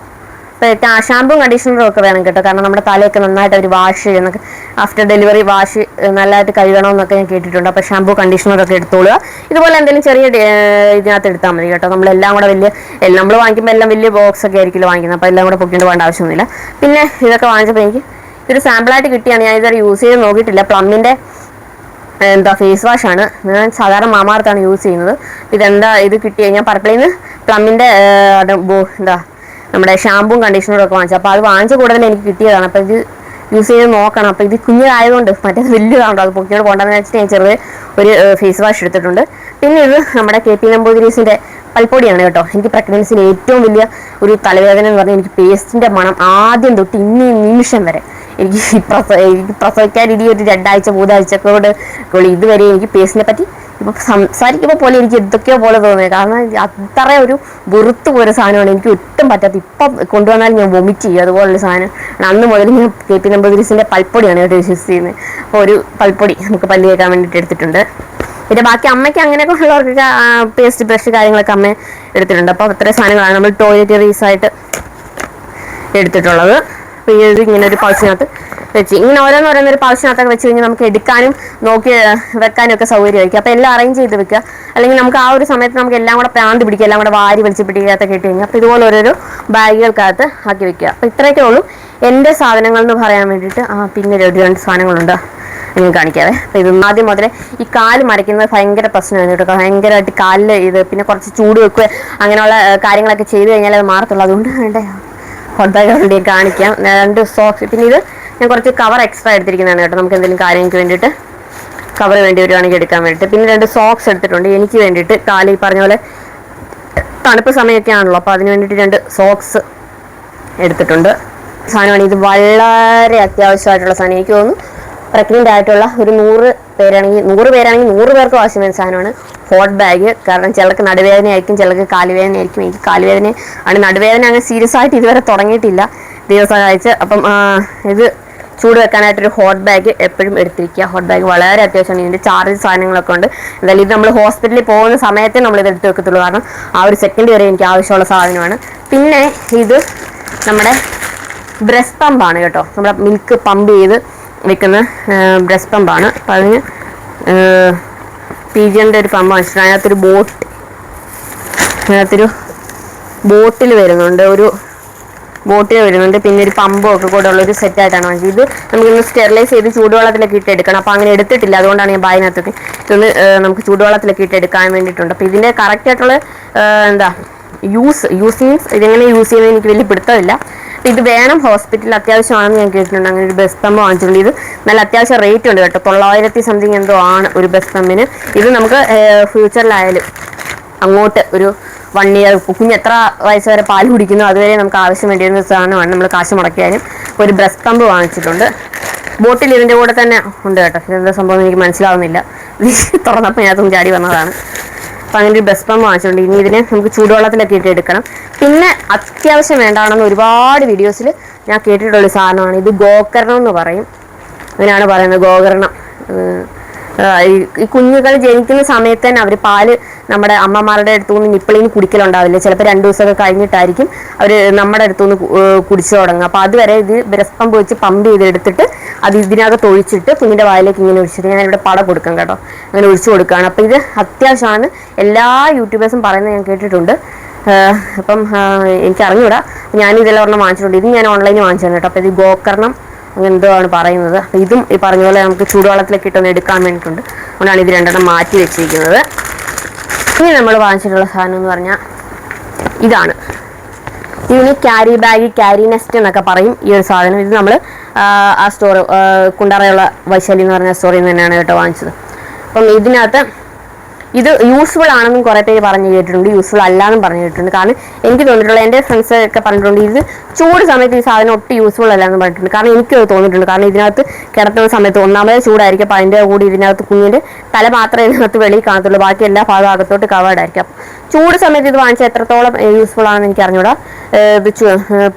ഷാമ്പും കണ്ടീഷണറും ഒക്കെ വേണം കേട്ടോ, കാരണം നമ്മുടെ തലയൊക്കെ നന്നായിട്ട് ഒരു വാഷ് ചെയ്യുന്നൊക്കെ, ആഫ്റ്റർ ഡെലിവറി വാഷ് നല്ലതായിട്ട് കഴുകണമെന്നൊക്കെ ഞാൻ കേട്ടിട്ടുണ്ട്. അപ്പോൾ ഷാമ്പു കണ്ടീഷണറൊക്കെ എടുത്തോളുക. ഇതുപോലെ എന്തെങ്കിലും ചെറിയ ഇതിനകത്ത് എടുത്താൽ മതി കേട്ടോ. നമ്മളെല്ലാം കൂടെ നമ്മൾ വാങ്ങിക്കുമ്പോൾ എല്ലാം വലിയ ബോക്സ് ഒക്കെ ആയിരിക്കും വാങ്ങിക്കുന്നത്, അപ്പോൾ എല്ലാം കൂടെ പൊക്കിയിട്ട് പോകേണ്ട ആവശ്യമൊന്നുമില്ല. പിന്നെ ഇതൊക്കെ വാങ്ങിച്ചപ്പോൾ എനിക്ക് ഇതൊരു സാമ്പിളായിട്ട് കിട്ടിയാണ്. ഞാൻ ഇതുവരെ യൂസ് ചെയ്ത് നോക്കിയിട്ടില്ല. പ്ലമ്മിൻ്റെ ഫേസ് വാഷാണ്. ഞാൻ സാധാരണ മാമാർത്താണ് യൂസ് ചെയ്യുന്നത്. ഇത് കിട്ടിയ ഞാൻ പർപ്പിളിൽ നിന്ന് പ്ലമ്മിൻ്റെ നമ്മുടെ ഷാമ്പും കണ്ടീഷണറും ഒക്കെ വാങ്ങിച്ചു. അപ്പോൾ അത് വാങ്ങിച്ച കൂടുതൽ എനിക്ക് കിട്ടിയതാണ്. അപ്പോൾ ഇത് യൂസ് ചെയ്ത് നോക്കണം. അപ്പോൾ ഇത് കുഞ്ഞതായതുകൊണ്ട് മറ്റേത് വലിയതാണോ, അത് പൊക്കിയോട് കൊണ്ടുവന്ന് വെച്ചിട്ട് ഞാൻ ചെറിയ ഒരു ഫേസ് വാഷ് എടുത്തിട്ടുണ്ട്. പിന്നെ ഇത് നമ്മുടെ KP നമ്പൂതിരീസിൻ്റെ പൽപ്പൊടിയാണ് കേട്ടോ. എനിക്ക് പ്രഗ്നൻസിയിൽ ഏറ്റവും വലിയ ഒരു തലവേദന എന്ന് പറഞ്ഞാൽ എനിക്ക് പേസ്റ്റിൻ്റെ മണം ആദ്യം തൊട്ട് ഇനി നിമിഷം വരെ എനിക്ക് പ്രസവിക്കാൻ ഇനി ഒരു 2 ആഴ്ച 3 ആഴ്ചക്കോട് ഇതുവരെ എനിക്ക് പേസ്റ്റിനെ പറ്റി ഇപ്പം സംസാരിക്കുമ്പോൾ പോലെ എനിക്ക് എന്തൊക്കെയോ പോലെ തോന്നിയത്. കാരണം അത്ര ഒരു വെറുത്തു പോയൊരു സാധനമാണ്, എനിക്ക് ഒട്ടും പറ്റാത്ത. ഇപ്പം കൊണ്ടുവന്നാലും ഞാൻ വൊമിറ്റ് ചെയ്യും, അതുപോലൊരു സാധനം. അന്ന് മുതൽ ഞാൻ KP നമ്പൂതിരീസിൻ്റെ പൽപ്പൊടിയാണ് കേട്ടോ യൂസ് ചെയ്യുന്നത്. അപ്പോൾ ഒരു പൽപ്പൊടി നമുക്ക് പല്ല് കേൾക്കാൻ വേണ്ടിയിട്ട് എടുത്തിട്ടുണ്ട്. പിന്നെ ബാക്കി അമ്മയ്ക്ക് അങ്ങനെയൊക്കെ ഉള്ളവർക്കൊക്കെ പേസ്റ്റ് ബ്രഷ് കാര്യങ്ങളൊക്കെ അമ്മ എടുത്തിട്ടുണ്ട്. അപ്പോൾ അത്രയും സാധനങ്ങളാണ് നമ്മൾ ടോയ്ലറ്ററീസായിട്ട് എടുത്തിട്ടുള്ളത്. അപ്പോൾ ഇത് ഇങ്ങനെ ഒരു പൗച്ചിനകത്ത് വെച്ച് ഇങ്ങനെ ഓരോന്നോരോന്നൊരു പൗച്ചിനകത്തൊക്കെ വെച്ച് കഴിഞ്ഞാൽ നമുക്ക് എടുക്കാനും നോക്കി വെക്കാനും ഒക്കെ സൗകര്യമായിരിക്കും. അപ്പോൾ എല്ലാം അറേഞ്ച് ചെയ്ത് വെക്കുക. അല്ലെങ്കിൽ നമുക്ക് ആ ഒരു സമയത്ത് നമുക്ക് എല്ലാം കൂടെ പ്രാന്ത് പിടിക്കുക, എല്ലാം കൂടെ വാരി വലിച്ച് പിടിക്കാത്തൊക്കെ ഇട്ട് കഴിഞ്ഞാൽ അപ്പോൾ ഇതുപോലെ ഓരോരോ ബാഗുകൾക്കകത്ത് ആക്കി വെക്കുക. അപ്പോൾ ഇത്രയൊക്കെ ഉള്ളൂ എൻ്റെ സാധനങ്ങൾ എന്ന് പറയാൻ വേണ്ടിയിട്ട്. പിന്നെ 2 സാധനങ്ങളുണ്ട്, ഞാൻ കാണിക്കാതെ. അപ്പോൾ ഇത് ആദ്യം മുതലേ ഈ കാല് മരയ്ക്കുന്നത് ഭയങ്കര പ്രശ്നമായിരുന്നു കേട്ടോ. ഭയങ്കരമായിട്ട് കാലിൽ ഇത് പിന്നെ കുറച്ച് ചൂട് വെക്കുക അങ്ങനെയുള്ള കാര്യങ്ങളൊക്കെ ചെയ്ത് കഴിഞ്ഞാൽ അത് മാറത്തുള്ളൂ. അതുകൊണ്ട് വേണ്ടേ ഹോട്ട് ബാഗ് വേണ്ടി കാണിക്കാം. 2 സോക്സ്, പിന്നെ ഇത് ഞാൻ കുറച്ച് കവർ എക്സ്ട്രാ എടുത്തിരിക്കുന്നതാണ് കേട്ടോ. നമുക്ക് എന്തെങ്കിലും കാര്യങ്ങൾക്ക് വേണ്ടിയിട്ട് കവർ വേണ്ടി വരുവാണെങ്കിൽ എടുക്കാൻ വേണ്ടിയിട്ട്. പിന്നെ 2 സോക്സ് എടുത്തിട്ടുണ്ട് എനിക്ക് വേണ്ടിയിട്ട്. കാല് ഈ പറഞ്ഞ പോലെ തണുപ്പ് സമയമൊക്കെ ആണല്ലോ, അപ്പോൾ അതിന് വേണ്ടിയിട്ട് 2 സോക്സ് എടുത്തിട്ടുണ്ട്. സാധനമാണ് ഇത്, വളരെ അത്യാവശ്യമായിട്ടുള്ള സാധനം. എനിക്ക് തോന്നുന്നു പ്രഗ്നൻ്റ് ആയിട്ടുള്ള ഒരു 100 പേരാണെങ്കിൽ 100 പേർക്ക് ആവശ്യമായ സാധനമാണ് ഹോട്ട് ബാഗ്. കാരണം ചിലർക്ക് നടുവേദന ആയിരിക്കും, ചിലർക്ക് കാലുവേദന ആയിരിക്കും. എനിക്ക് കാലുവേദന ആണ്, നടുവേദന അങ്ങനെ സീരിയസ് ആയിട്ട് ഇതുവരെ തുടങ്ങിയിട്ടില്ല, ദൈവം സഹായിച്ച്. അപ്പം ഇത് ചൂട് വെക്കാനായിട്ടൊരു ഹോട്ട് ബാഗ് എപ്പോഴും എടുത്തിരിക്കുക. ഹോട്ട് ബാഗ് വളരെ അത്യാവശ്യമാണ്. ഇതിൻ്റെ ചാർജ് സാധനങ്ങളൊക്കെ ഉണ്ട്. എന്തായാലും ഇത് നമ്മൾ ഹോസ്പിറ്റലിൽ പോകുന്ന സമയത്തേ നമ്മളിത് എടുത്ത് വെക്കത്തുള്ളൂ, കാരണം ആ ഒരു സെക്കൻഡ് വരെ എനിക്ക് ആവശ്യമുള്ള സാധനമാണ്. പിന്നെ ഇത് നമ്മുടെ ബ്രസ്റ്റ് പമ്പാണ് കേട്ടോ. നമ്മുടെ മിൽക്ക് പമ്പ് ചെയ്ത് വെക്കുന്ന ബ്രസ്റ്റ് പമ്പാണ്. അപ്പം അതിന് PGൻ്റെ ഒരു പമ്പ് വാങ്ങിച്ചിട്ട് അതിനകത്തൊരു ബോട്ടിൽ വരുന്നുണ്ട്, പിന്നെ ഒരു പമ്പും ഒക്കെ കൂടെ ഉള്ളൊരു സെറ്റായിട്ടാണ് വാങ്ങിച്ചത്. ഇത് നമുക്കിന്ന് സ്റ്റെറിലൈസ് ചെയ്ത് ചൂടുവെള്ളത്തിലൊക്കെ ഇട്ടെടുക്കണം. അപ്പോൾ അങ്ങനെ എടുത്തിട്ടില്ല, അതുകൊണ്ടാണ് ഞാൻ ബാഗിനകത്തൊക്കെ ഇതൊന്ന് നമുക്ക് ചൂടുവെള്ളത്തിലൊക്കെ ഇട്ടെടുക്കാൻ വേണ്ടിയിട്ടുണ്ട്. അപ്പോൾ ഇതിൻ്റെ കറക്റ്റായിട്ടുള്ള യൂസ് മീൻസ് ഇതെങ്ങനെ യൂസ് ചെയ്യുന്നത് എനിക്ക് വലിയ പിടുത്തമില്ല. ഇത് വേണം ഹോസ്പിറ്റലിൽ, അത്യാവശ്യമാണെന്ന് ഞാൻ കേട്ടിട്ടുണ്ട്. അങ്ങനെ ഒരു ബെസ്റ്റ് പമ്പ് വാങ്ങിച്ചിട്ടുണ്ട്. ഇത് നല്ല അത്യാവശ്യം റേറ്റ് ഉണ്ട് കേട്ടോ, 900 സംതിങ് എന്തോ ആണ് ഒരു ബെസ്റ്റ് പമ്പിന്. ഇത് നമുക്ക് ഫ്യൂച്ചറിലായാലും അങ്ങോട്ട് ഒരു 1 ഇയർ കുഞ്ഞ് എത്ര വയസ്സ് വരെ പാൽ കുടിക്കുന്നു അതുവരെ നമുക്ക് ആവശ്യം വേണ്ടി വരുന്ന സാധനമാണ്. നമ്മൾ കാശ് മുടക്കിയാലും ഒരു ബ്രസ്റ്റ് പമ്പ് വാങ്ങിച്ചിട്ടുണ്ട്. ബോട്ടിൽ ഇതിൻ്റെ കൂടെ തന്നെ ഉണ്ട് കേട്ടോ. ഇതെന്താ സംഭവം എനിക്ക് മനസ്സിലാവുന്നില്ല, തുറന്നപ്പോൾ ഞാൻ ചാടി വന്നതാണ്. അപ്പോൾ അങ്ങനെ ഒരു ബ്രസ്റ്റ് പമ്പ് വാങ്ങിച്ചിട്ടുണ്ട്. ഇനി ഇതിനെ നമുക്ക് ചൂടുവെള്ളത്തിലൊക്കെ ഇട്ട് എടുക്കണം. പിന്നെ അത്യാവശ്യം വേണ്ടാണെന്ന് ഒരുപാട് വീഡിയോസിൽ ഞാൻ കേട്ടിട്ടുള്ളൊരു സാധനമാണ് ഇത്, ഗോകർണം എന്ന് പറയും. അങ്ങനെയാണ് പറയുന്നത്, ഗോകർണം. ഈ കുഞ്ഞുങ്ങൾ ജനിക്കുന്ന സമയത്ത് തന്നെ അവർ പാല് നമ്മുടെ അമ്മമാരുടെ അടുത്തുനിന്ന് നിപ്പിളിന് കുടിക്കലുണ്ടാവില്ല. ചിലപ്പോൾ 2 ദിവസമൊക്കെ കഴിഞ്ഞിട്ടായിരിക്കും അവർ നമ്മുടെ അടുത്തുനിന്ന് കുടിച്ചു തുടങ്ങുക. അപ്പോൾ അതുവരെ ഇത് ബ്രസ്റ്റ് പമ്പ് വെച്ച് പമ്പ് ചെയ്തെടുത്തിട്ട് അത് ഇതിനകത്ത് ഒഴിച്ചിട്ട് കുഞ്ഞിൻ്റെ വായിലേക്ക് ഇങ്ങനെ ഒഴിച്ചിട്ട് ഞാൻ ഇവിടെ പട കൊടുക്കാം കേട്ടോ, അങ്ങനെ ഒഴിച്ചു കൊടുക്കുകയാണ്. അപ്പോൾ ഇത് അത്യാവശ്യമാണ്, എല്ലാ യൂട്യൂബേഴ്സും പറയുന്നത് ഞാൻ കേട്ടിട്ടുണ്ട്. അപ്പം എനിക്ക് അറിഞ്ഞൂടാ, ഞാനിതെല്ലാം ഒരെണ്ണം വാങ്ങിച്ചിട്ടുണ്ട്. ഇത് ഞാൻ ഓൺലൈനിൽ വാങ്ങിച്ചതാണ് കേട്ടോ. അപ്പോൾ ഇത് ഗോകർണം അങ്ങനെ എന്തോ ആണ് പറയുന്നത്. അപ്പോൾ ഇതും ഈ പറഞ്ഞ പോലെ നമുക്ക് ചൂടുവെള്ളത്തിലേക്ക് ഇട്ടൊന്ന് എടുക്കാൻ വേണ്ടിയിട്ടുണ്ട്. അതുകൊണ്ടാണ് ഇത് 2 മാറ്റി വെച്ചിരിക്കുന്നത്. ഇനി നമ്മൾ വാങ്ങിച്ചിട്ടുള്ള സാധനം എന്ന് പറഞ്ഞാൽ ഇതാണ്. ഇതിന് ക്യാരി ബാഗ്, ക്യാരി നെസ്റ്റ് എന്നൊക്കെ പറയും ഈ ഒരു സാധനം. ഇത് നമ്മൾ ആ സ്റ്റോർ കുണ്ടറയുള്ള വൈശാലി എന്ന് പറഞ്ഞ സ്റ്റോറിൽ നിന്ന് തന്നെയാണ് കേട്ടോ വാങ്ങിച്ചത്. അപ്പം ഇതിനകത്ത് ഇത് യൂസ്ഫുൾ ആണെന്നും കുറേ പേര് പറഞ്ഞു കേട്ടിട്ടുണ്ട്, യൂസ്ഫുൾ അല്ലാന്നും പറഞ്ഞു കേട്ടിട്ടുണ്ട്. കാരണം എനിക്ക് തോന്നിയിട്ടുള്ള എൻ്റെ ഫ്രണ്ട്സ് ഒക്കെ പറഞ്ഞിട്ടുണ്ട് ഇത് ചൂട് സമയത്ത് ഈ സാധനം ഒട്ടും യൂസ്ഫുൾ അല്ല എന്ന് പറഞ്ഞിട്ടുണ്ട്. കാരണം എനിക്ക് തോന്നിയിട്ടുണ്ട്, കാരണം ഇതിനകത്ത് കിടത്തുന്ന സമയത്ത് ഒന്നാമതേ ചൂടായിരിക്കും. അപ്പോൾ അതിൻ്റെ കൂടി ഇതിനകത്ത് കുഞ്ഞിൻ്റെ തല മാത്രമേ ഇതിനകത്ത് വെളിയിൽ കാണത്തുള്ളൂ, ബാക്കി എല്ലാ ഭാഗവും അകത്തോട്ട് കവേർഡ് ആയിരിക്കും. ചൂട് സമയത്ത് ഇത് വാങ്ങിച്ചാൽ എത്രത്തോളം യൂസ്ഫുൾ ആണെന്ന് എനിക്ക് അറിഞ്ഞൂടാ.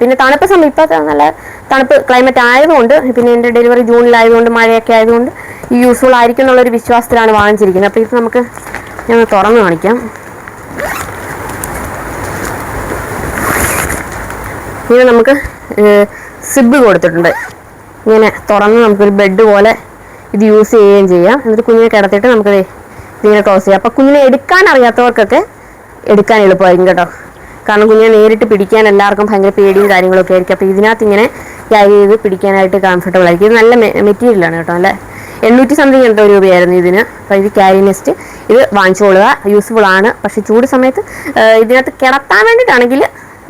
പിന്നെ തണുപ്പ് സമയം ഇപ്പോൾ നല്ല തണുപ്പ് ക്ലൈമറ്റ് ആയതുകൊണ്ട്, പിന്നെ എൻ്റെ ഡെലിവറി ജൂണിലായതുകൊണ്ട് മഴയൊക്കെ ആയതുകൊണ്ട് ഈ യൂസ്ഫുൾ ആയിരിക്കും എന്നുള്ളൊരു വിശ്വാസത്തിലാണ് വാങ്ങിച്ചിരിക്കുന്നത്. അപ്പോൾ ഇത് നമുക്ക് ഞാൻ തുറന്ന് കാണിക്കാം. ഇങ്ങനെ നമുക്ക് സിബ് കൊടുത്തിട്ടുണ്ട്. ഇങ്ങനെ തുറന്ന് നമുക്കൊരു ബെഡ് പോലെ ഇത് യൂസ് ചെയ്യുകയും ചെയ്യാം. എന്നിട്ട് കുഞ്ഞിനെ കിടത്തിയിട്ട് നമുക്കത് ഇതിങ്ങനെ ക്ലോസ് ചെയ്യാം. അപ്പോൾ കുഞ്ഞിനെ എടുക്കാൻ അറിയാത്തവർക്കൊക്കെ എടുക്കാൻ എളുപ്പമായിരിക്കും കേട്ടോ. കാരണം കുഞ്ഞിനെ നേരിട്ട് പിടിക്കാൻ എല്ലാവർക്കും ഭയങ്കര പേടിയും കാര്യങ്ങളൊക്കെ ആയിരിക്കും. അപ്പോൾ ഇതിനകത്ത് ഇങ്ങനെ ക്യാരി ചെയ്ത് പിടിക്കാനായിട്ട് കംഫർട്ടബിൾ ആയിരിക്കും. ഇത് നല്ല മെറ്റീരിയലാണ് കേട്ടോ. നല്ല 800 സംതിങ് എന്തോ രൂപയായിരുന്നു ഇതിന്. അപ്പോൾ ഇത് ക്യാരി നെസ്റ്റ് ഇത് വാങ്ങിച്ചോളുക, യൂസ്ഫുൾ ആണ്. പക്ഷേ ചൂട് സമയത്ത് ഇതിനകത്ത് കിടത്താൻ വേണ്ടിയിട്ടാണെങ്കിൽ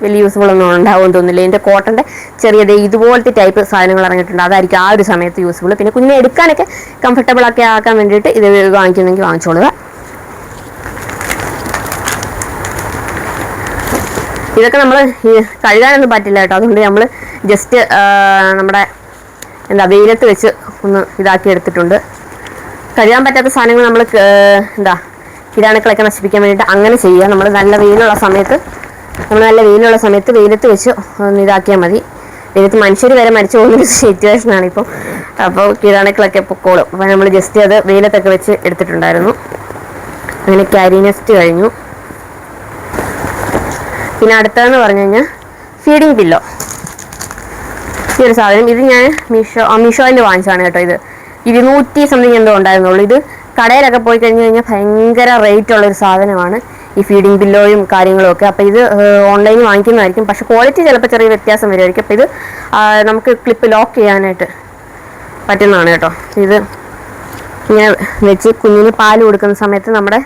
വലിയ യൂസ്ഫുൾ ഒന്നും ഉണ്ടാവുമെന്ന് തോന്നുന്നില്ല. ഇതിൻ്റെ കോട്ടൻ്റെ ചെറിയത് ഇതുപോലത്തെ ടൈപ്പ് സാധനങ്ങൾ ഇറങ്ങിയിട്ടുണ്ട്, അതായിരിക്കും ആ ഒരു സമയത്ത് യൂസ്ഫുൾ. പിന്നെ കുഞ്ഞിനെ എടുക്കാനൊക്കെ കംഫർട്ടബിൾ ഒക്കെ ആക്കാൻ വേണ്ടിയിട്ട് ഇത് വാങ്ങിക്കുന്നെങ്കിൽ വാങ്ങിച്ചോളുക. ഇതൊക്കെ നമ്മൾ കഴുകാനൊന്നും പറ്റില്ല കേട്ടോ. അതുകൊണ്ട് നമ്മൾ ജസ്റ്റ് നമ്മുടെ വെയിലത്ത് വെച്ച് ഒന്ന് ഇതാക്കി എടുത്തിട്ടുണ്ട്. കഴുകാൻ പറ്റാത്ത സാധനങ്ങൾ നമ്മൾ കീടാണുക്കളൊക്കെ നശിപ്പിക്കാൻ വേണ്ടിയിട്ട് അങ്ങനെ ചെയ്യുക. നമ്മൾ നല്ല വെയിലുള്ള സമയത്ത് വെയിലത്ത് വെച്ച് ഒന്ന് ഇതാക്കിയാൽ മതി. വെയിലത്ത് മനുഷ്യർ വരെ മരിച്ചു പോകുന്നൊരു സിറ്റുവേഷനാണ് ഇപ്പോൾ. അപ്പോൾ കീടാണുക്കളൊക്കെ പൊക്കോളും. അപ്പോൾ നമ്മൾ ജസ്റ്റ് അത് വെയിലത്തൊക്കെ വെച്ച് എടുത്തിട്ടുണ്ടായിരുന്നു. അങ്ങനെ ക്യാരി നെസ്റ്റ് കഴിഞ്ഞു. പിന്നെ അടുത്തതെന്ന് പറഞ്ഞു കഴിഞ്ഞാൽ ഫീഡിങ് പില്ലോ. ഈ ഒരു സാധനം ഇത് ഞാൻ മീഷോയിൽ വാങ്ങിച്ചതാണ് കേട്ടോ. ഇത് 200 സംതിങ് എന്തോ ഉണ്ടായിരുന്നുള്ളൂ. ഇത് കടയിലൊക്കെ പോയി കഴിഞ്ഞ് കഴിഞ്ഞാൽ ഭയങ്കര റേറ്റ് ഉള്ളൊരു സാധനമാണ് ഈ ഫീഡിങ് പില്ലോയും കാര്യങ്ങളും ഒക്കെ. അപ്പോൾ ഇത് ഓൺലൈനിൽ വാങ്ങിക്കുന്നതായിരിക്കും, പക്ഷെ ക്വാളിറ്റി ചിലപ്പോൾ ചെറിയ വ്യത്യാസം വരുമായിരിക്കും. അപ്പോൾ ഇത് നമുക്ക് ക്ലിപ്പ് ലോക്ക് ചെയ്യാനായിട്ട് പറ്റുന്നതാണ് കേട്ടോ. ഇത് ഇങ്ങനെ വെച്ച് കുഞ്ഞിന് പാൽ കൊടുക്കുന്ന സമയത്ത് നമ്മുടെ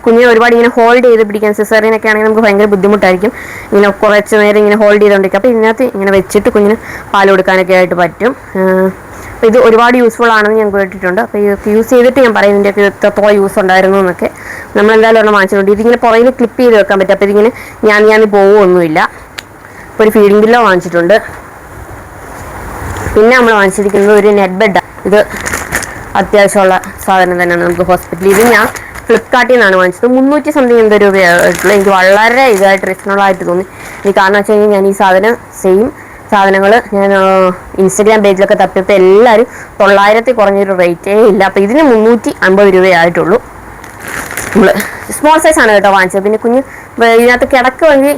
കുഞ്ഞിനെ ഒരുപാട് ഇങ്ങനെ ഹോൾഡ് ചെയ്ത് പിടിക്കാൻ, സിസേറിയനൊക്കെ ആണെങ്കിൽ നമുക്ക് ഭയങ്കര ബുദ്ധിമുട്ടായിരിക്കും. ഇങ്ങനെ കുറച്ച് നേരം ഇങ്ങനെ ഹോൾഡ് ചെയ്തുകൊണ്ടിരിക്കും. അപ്പോൾ ഇതിനകത്ത് ഇങ്ങനെ വെച്ചിട്ട് കുഞ്ഞിന് പാൽ കൊടുക്കാനൊക്കെ ആയിട്ട് പറ്റും. അപ്പോൾ ഇത് ഒരുപാട് യൂസ്ഫുൾ ആണെന്ന് ഞാൻ കേട്ടിട്ടുണ്ട്. അപ്പോൾ ഇതൊക്കെ യൂസ് ചെയ്തിട്ട് ഞാൻ പറയും ഇതിൻ്റെയൊക്കെ എത്രത്തോളം യൂസ് ഉണ്ടായിരുന്നു എന്നൊക്കെ. നമ്മളെന്തായാലും ഒരെണ്ണം വാങ്ങിച്ചിട്ടുണ്ട്. ഇതിങ്ങനെ പുറകിൽ ക്ലിപ്പ് ചെയ്ത് വെക്കാൻ പറ്റും. അപ്പോൾ ഇതിങ്ങനെ ഞാൻ പോകുമൊന്നുമില്ല. അപ്പോൾ ഒരു ഫീഡിംഗ് പില്ലോ വാങ്ങിച്ചിട്ടുണ്ട്. പിന്നെ നമ്മൾ വാങ്ങിച്ചിരിക്കുന്നത് ഒരു നെറ്റ് ബെഡാണ്. ഇത് അത്യാവശ്യമുള്ള സാധനം തന്നെയാണ് നമുക്ക് ഹോസ്പിറ്റലിൽ. ഇത് ഞാൻ ഫ്ലിപ്കാർട്ടിൽ നിന്നാണ് വാങ്ങിച്ചത്. 300 സംതിങ് എന്തോ രൂപയായിട്ടുള്ളൂ. എനിക്ക് വളരെ ഇതായിട്ട് റീസണബിൾ ആയിട്ട് തോന്നി. എനിക്ക് കാരണം വെച്ച് കഴിഞ്ഞാൽ ഞാൻ ഈ സെയിം സാധനങ്ങൾ ഞാൻ ഇൻസ്റ്റഗ്രാം പേജിലൊക്കെ തപ്പിയപ്പോൾ എല്ലാവരും 900 കുറഞ്ഞൊരു റേറ്റേ ഇല്ല. അപ്പോൾ ഇതിന് 350 രൂപയായിട്ടുള്ളൂ. നമ്മൾ സ്മോൾ സൈസാണ് കേട്ടോ വാങ്ങിച്ചത്. പിന്നെ കുഞ്ഞ് ഇതിനകത്ത് കിടക്കുമെങ്കിൽ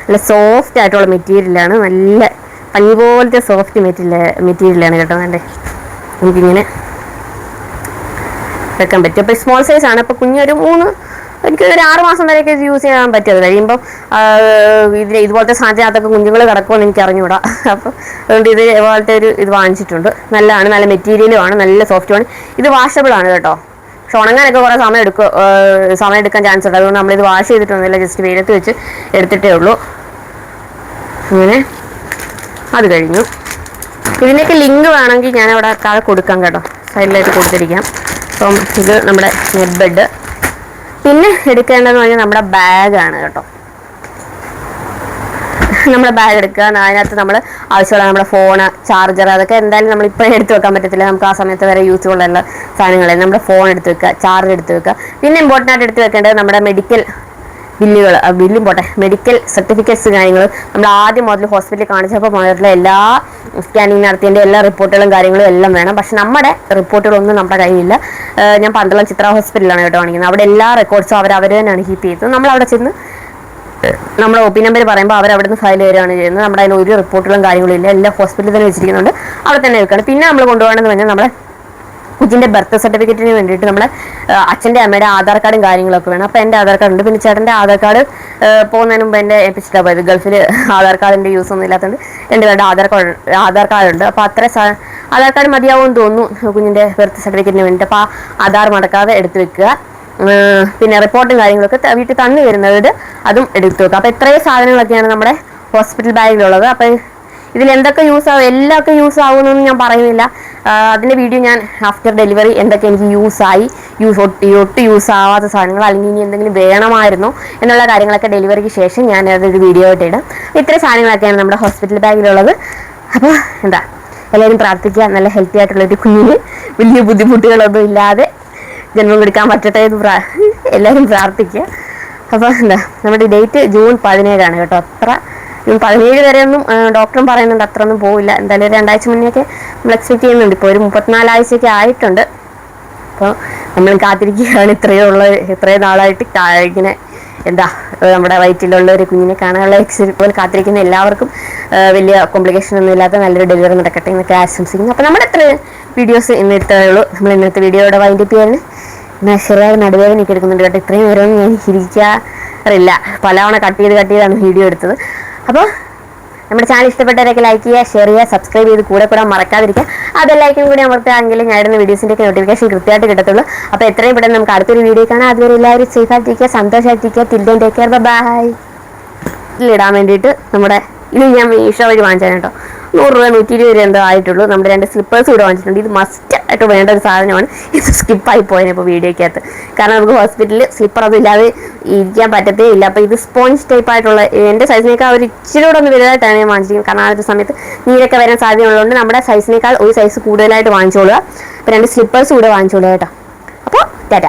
നല്ല സോഫ്റ്റ് ആയിട്ടുള്ള മെറ്റീരിയലാണ്. നല്ല പഞ്ഞി പോലത്തെ സോഫ്റ്റ് മെറ്റീരിയലാണ് കേട്ടോ. നമുക്കിങ്ങനെ വെക്കാൻ പറ്റും. അപ്പോൾ സ്മോൾ സൈസാണ്. അപ്പോൾ കുഞ്ഞൊരു എനിക്ക് ഒരു 6 മാസം വരെയൊക്കെ ഇത് യൂസ് ചെയ്യാൻ പറ്റും. അത് കഴിയുമ്പോൾ ഇതുപോലത്തെ സാധനത്തിനകത്തൊക്കെ കുഞ്ഞുങ്ങൾ കിടക്കുമെന്ന് എനിക്ക് അറിഞ്ഞുകൂടാ. അപ്പോൾ അതുകൊണ്ട് ഇതുപോലത്തെ ഇത് വാങ്ങിച്ചിട്ടുണ്ട്. നല്ലതാണ്, നല്ല മെറ്റീരിയലുമാണ്, നല്ല സോഫ്റ്റുമാണ്. ഇത് വാഷബിളാണ് കേട്ടോ. പക്ഷെ ഉണങ്ങാനൊക്കെ കുറേ സമയം എടുക്കാൻ ചാൻസ് ഉണ്ട്. അതുകൊണ്ട് നമ്മളിത് വാഷ് ചെയ്തിട്ടൊന്നുമില്ല, ജസ്റ്റ് വെയിലത്ത് വെച്ച് എടുത്തിട്ടേ ഉള്ളൂ. അങ്ങനെ അത് കഴിഞ്ഞു. ഇതിനൊക്കെ ലിങ്ക് വേണമെങ്കിൽ ഞാനവിടെ താഴെ കൊടുക്കാം കേട്ടോ, സൈഡിലായിട്ട് കൊടുത്തിരിക്കാം. അപ്പം ഇത് നമ്മുടെ നെറ്റ് ബെഡ്. പിന്നെ എടുക്കേണ്ടതെന്ന് പറഞ്ഞാൽ നമ്മുടെ ബാഗാണ് കേട്ടോ. നമ്മുടെ ബാഗ് എടുക്കുക. അതിനകത്ത് നമ്മൾ ആവശ്യമുള്ള നമ്മുടെ ഫോണ്, ചാർജർ, അതൊക്കെ എന്തായാലും നമ്മളിപ്പോൾ എടുത്ത് വെക്കാൻ പറ്റത്തില്ല. നമുക്ക് ആ സമയത്ത് വരെ യൂസ്ഫുൾ ഉള്ള സാധനങ്ങളെ നമ്മുടെ ഫോൺ എടുത്ത് വെക്കുക, ചാർജർ എടുത്ത് വെക്കുക. പിന്നെ ഇമ്പോർട്ടൻ്റ് ആയിട്ട് എടുത്ത് വെക്കേണ്ടത് നമ്മുടെ മെഡിക്കൽ ബില്ലും പോട്ടെ, മെഡിക്കൽ സർട്ടിഫിക്കറ്റ്സ് കാര്യങ്ങൾ. നമ്മൾ ആദ്യം മുതൽ ഹോസ്പിറ്റലിൽ കാണിച്ചപ്പോൾ മുതലുള്ള എല്ലാ സ്കാനിങ് നടത്തിയതിൻ്റെ എല്ലാ റിപ്പോർട്ടുകളും കാര്യങ്ങളും എല്ലാം വേണം. പക്ഷെ നമ്മുടെ റിപ്പോർട്ടുകളൊന്നും നമ്മുടെ കയ്യിലില്ല. ഞാൻ പന്തളം ചിത്ര ഹോസ്പിറ്റലിലാണ് കേട്ടോ കാണിക്കുന്നത്. അവിടെ എല്ലാ റെക്കോർഡ്സും അവർ തന്നെയാണ് കീപ്പ് ചെയ്തത്. നമ്മളവിടെ ചെന്ന് നമ്മുടെ ഒ പി നമ്പർ പറയുമ്പോൾ അവരവിടെ നിന്ന് ഫയൽ തരികയാണ് ചെയ്യുന്നത്. നമ്മുടെ അതിന് ഒരു റിപ്പോർട്ടുകളും കാര്യങ്ങളും ഇല്ല, എല്ലാം ഹോസ്പിറ്റലിൽ തന്നെ വെച്ചിരിക്കുന്നുണ്ട്, അവിടെ തന്നെ വെക്കുകയാണ്. പിന്നെ നമ്മൾ കൊണ്ടുപോകണമെന്ന് പറഞ്ഞാൽ നമ്മുടെ കുഞ്ഞിൻ്റെ ബർത്ത് സർട്ടിഫിക്കറ്റിന് വേണ്ടിയിട്ട് നമ്മുടെ അച്ഛൻ്റെ അമ്മയുടെ ആധാർ കാർഡും കാര്യങ്ങളൊക്കെ വേണം. അപ്പോൾ എൻ്റെ ആധാർ കാർഡ് ഉണ്ട്. പിന്നെ ചേട്ടൻ്റെ ആധാർ കാർഡ് പോകുന്നതിന് മുമ്പ് എൻ്റെ ഏൽപ്പിച്ചിട്ടാണ് പോയത്. ഗൾഫിൽ ആധാർ കാർഡിൻ്റെ യൂസ് ഒന്നും ഇല്ലാത്തതുകൊണ്ട് എൻ്റെ പേരുടെ ആധാർ കാർഡുണ്ട്. അപ്പോൾ ആധാർ കാർഡ് മതിയാവുമെന്ന് തോന്നുന്നു കുഞ്ഞിൻ്റെ ബർത്ത് സർട്ടിഫിക്കറ്റിന് വേണ്ടിയിട്ട്. അപ്പോൾ ആ ആധാർ മടക്കാതെ എടുത്ത് വെക്കുക. പിന്നെ റിപ്പോർട്ടും കാര്യങ്ങളൊക്കെ വീട്ടിൽ തന്നു വരുന്നത് അതും എടുത്ത് വെക്കുക. അപ്പോൾ ഇത്രയും സാധനങ്ങളൊക്കെയാണ് നമ്മുടെ ഹോസ്പിറ്റൽ ബാഗിലുള്ളത്. അപ്പോൾ ഇതിൽ എന്തൊക്കെ യൂസ് ആവും, എല്ലാമൊക്കെ യൂസ് ആവുമെന്നൊന്നും ഞാൻ പറയുന്നില്ല. അതിൻ്റെ വീഡിയോ ഞാൻ ആഫ്റ്റർ ഡെലിവറി എന്തൊക്കെ എനിക്ക് യൂസായി, ഒട്ടും യൂസ് ആവാത്ത സാധനങ്ങൾ, അല്ലെങ്കിൽ ഇനി എന്തെങ്കിലും വേണമായിരുന്നോ എന്നുള്ള കാര്യങ്ങളൊക്കെ ഡെലിവറിക്ക് ശേഷം ഞാൻ അതൊരു വീഡിയോ ആയിട്ട് ഇടാം. ഇത്രയും സാധനങ്ങളൊക്കെയാണ് നമ്മുടെ ഹോസ്പിറ്റൽ ബാഗിലുള്ളത്. അപ്പോൾ എല്ലാവരും പ്രാർത്ഥിക്കുക, നല്ല ഹെൽത്തി ആയിട്ടുള്ളൊരു കുഞ്ഞിന് വലിയ ബുദ്ധിമുട്ടുകളൊന്നും ഇല്ലാതെ ജന്മം കൊടുക്കാൻ പറ്റട്ടെ എന്ന് എല്ലാവരും പ്രാർത്ഥിക്കുക. അപ്പോൾ എന്താ നമ്മുടെ ഡേറ്റ് ജൂൺ 17 കേട്ടോ. ജൂൺ 17 വരെയൊന്നും ഡോക്ടറും പറയുന്നുണ്ട് അത്രയൊന്നും പോവില്ല. എന്തായാലും ഒരു 2 ആഴ്ച മുന്നേയൊക്കെ നമ്മൾ എക്സ്പെക്ട് ചെയ്യുന്നുണ്ട്. ഇപ്പോൾ ഒരു 34 ആഴ്ചയൊക്കെ ആയിട്ടുണ്ട്. അപ്പോൾ നമ്മൾ കാത്തിരിക്കുകയാണ്. ഇത്രയും നാളായിട്ട് ഇങ്ങനെ എന്താ നമ്മുടെ വയറ്റിലുള്ള ഒരു കുഞ്ഞിനെ കാണാനുള്ള എക്സിറ്റ് കാത്തിരിക്കുന്ന എല്ലാവർക്കും വലിയ കോംപ്ലിക്കേഷൻ ഒന്നും ഇല്ലാത്ത നല്ലൊരു ഡെലിവറി നടക്കട്ടെ എന്നൊക്കെ ആശംസിക്കുന്നു. അപ്പോൾ നമ്മുടെ എത്ര വീഡിയോസ് ഇന്ന് ഇത്രയേ ഉള്ളൂ. നമ്മൾ ഇന്നത്തെ വീഡിയോയുടെ വൈൻഡപ്പ് ചെയ്യാൻ ശരിയായ നടുവേദനയൊക്കെ എടുക്കുന്നുണ്ട് കേട്ടോ. ഇത്രയും നേരമൊന്നും ഞാൻ ഇരിക്കാറില്ല. പലവണ കട്ട് ചെയ്താണ് വീഡിയോ എടുത്തത്. അപ്പോൾ നമ്മുടെ ചാനൽ ഇഷ്ടപ്പെട്ടവരൊക്കെ ലൈക്ക് ചെയ്യുക, ഷെയർ ചെയ്യുക, സബ്സ്ക്രൈബ് ചെയ്ത് കൂടെ മറക്കാതിരിക്കുക. അതെല്ലാവർക്കും കൂടി അമർത്തുകയാണെങ്കിൽ ഞാൻ ഇടുന്ന വീഡിയോസിൻ്റെയൊക്കെ നോട്ടിഫിക്കേഷൻ കൃത്യമായിട്ട് കിട്ടത്തുള്ളൂ. അപ്പോൾ എത്രയും പെട്ടെന്ന് നമുക്ക് അടുത്തൊരു വീഡിയോ കാണാം. അതുവരെ എല്ലാവരും സേഫായിട്ടിരിക്കുക, സന്തോഷമായിട്ടിരിക്കുക. Till then take care, bye. ഇതിലിടാൻ വേണ്ടിയിട്ട് ഇത് ഞാൻ മീഷോ വഴി വാങ്ങിച്ചാൽ കേട്ടോ. 100 രൂപ 120 രൂപ എന്തോ ആയിട്ടുള്ളൂ. നമ്മുടെ 2 സ്ലിപ്പേഴ്സ് കൂടെ വാങ്ങിച്ചിട്ടുണ്ട്. ഇത് മസ്റ്റ് ആയിട്ട് വേണ്ട ഒരു സാധനമാണ്. ഇത് സ്കിപ്പായി പോയതിനിപ്പോൾ വീഡിയോയ്ക്കകത്ത്. കാരണം നമുക്ക് ഹോസ്പിറ്റലിൽ സ്ലിപ്പർ ഒന്നും ഇല്ലാതെ ഇരിക്കാൻ പറ്റത്തേ ഇല്ല. അപ്പോൾ ഇത് സ്പോഞ്ച് ടൈപ്പ് ആയിട്ടുള്ള എൻ്റെ സൈസിനേക്കാൾ ഒരു ഇച്ചിരി കൂടെ ഒന്ന് വലുതായിട്ടാണ് ഞാൻ വാങ്ങിച്ചിരിക്കുന്നത്. കാരണം ആ ഒരു സമയത്ത് നീരൊക്കെ വരാൻ സാധ്യതയുള്ളതുകൊണ്ട് നമ്മുടെ സൈസിനേക്കാൾ ഒരു സൈസ് കൂടുതലായിട്ട് വാങ്ങിച്ചോളുക. അപ്പോൾ 2 സ്ലിപ്പേഴ്സ് കൂടെ വാങ്ങിച്ചോളുക കേട്ടോ. അപ്പോൾ ടാറ്റ.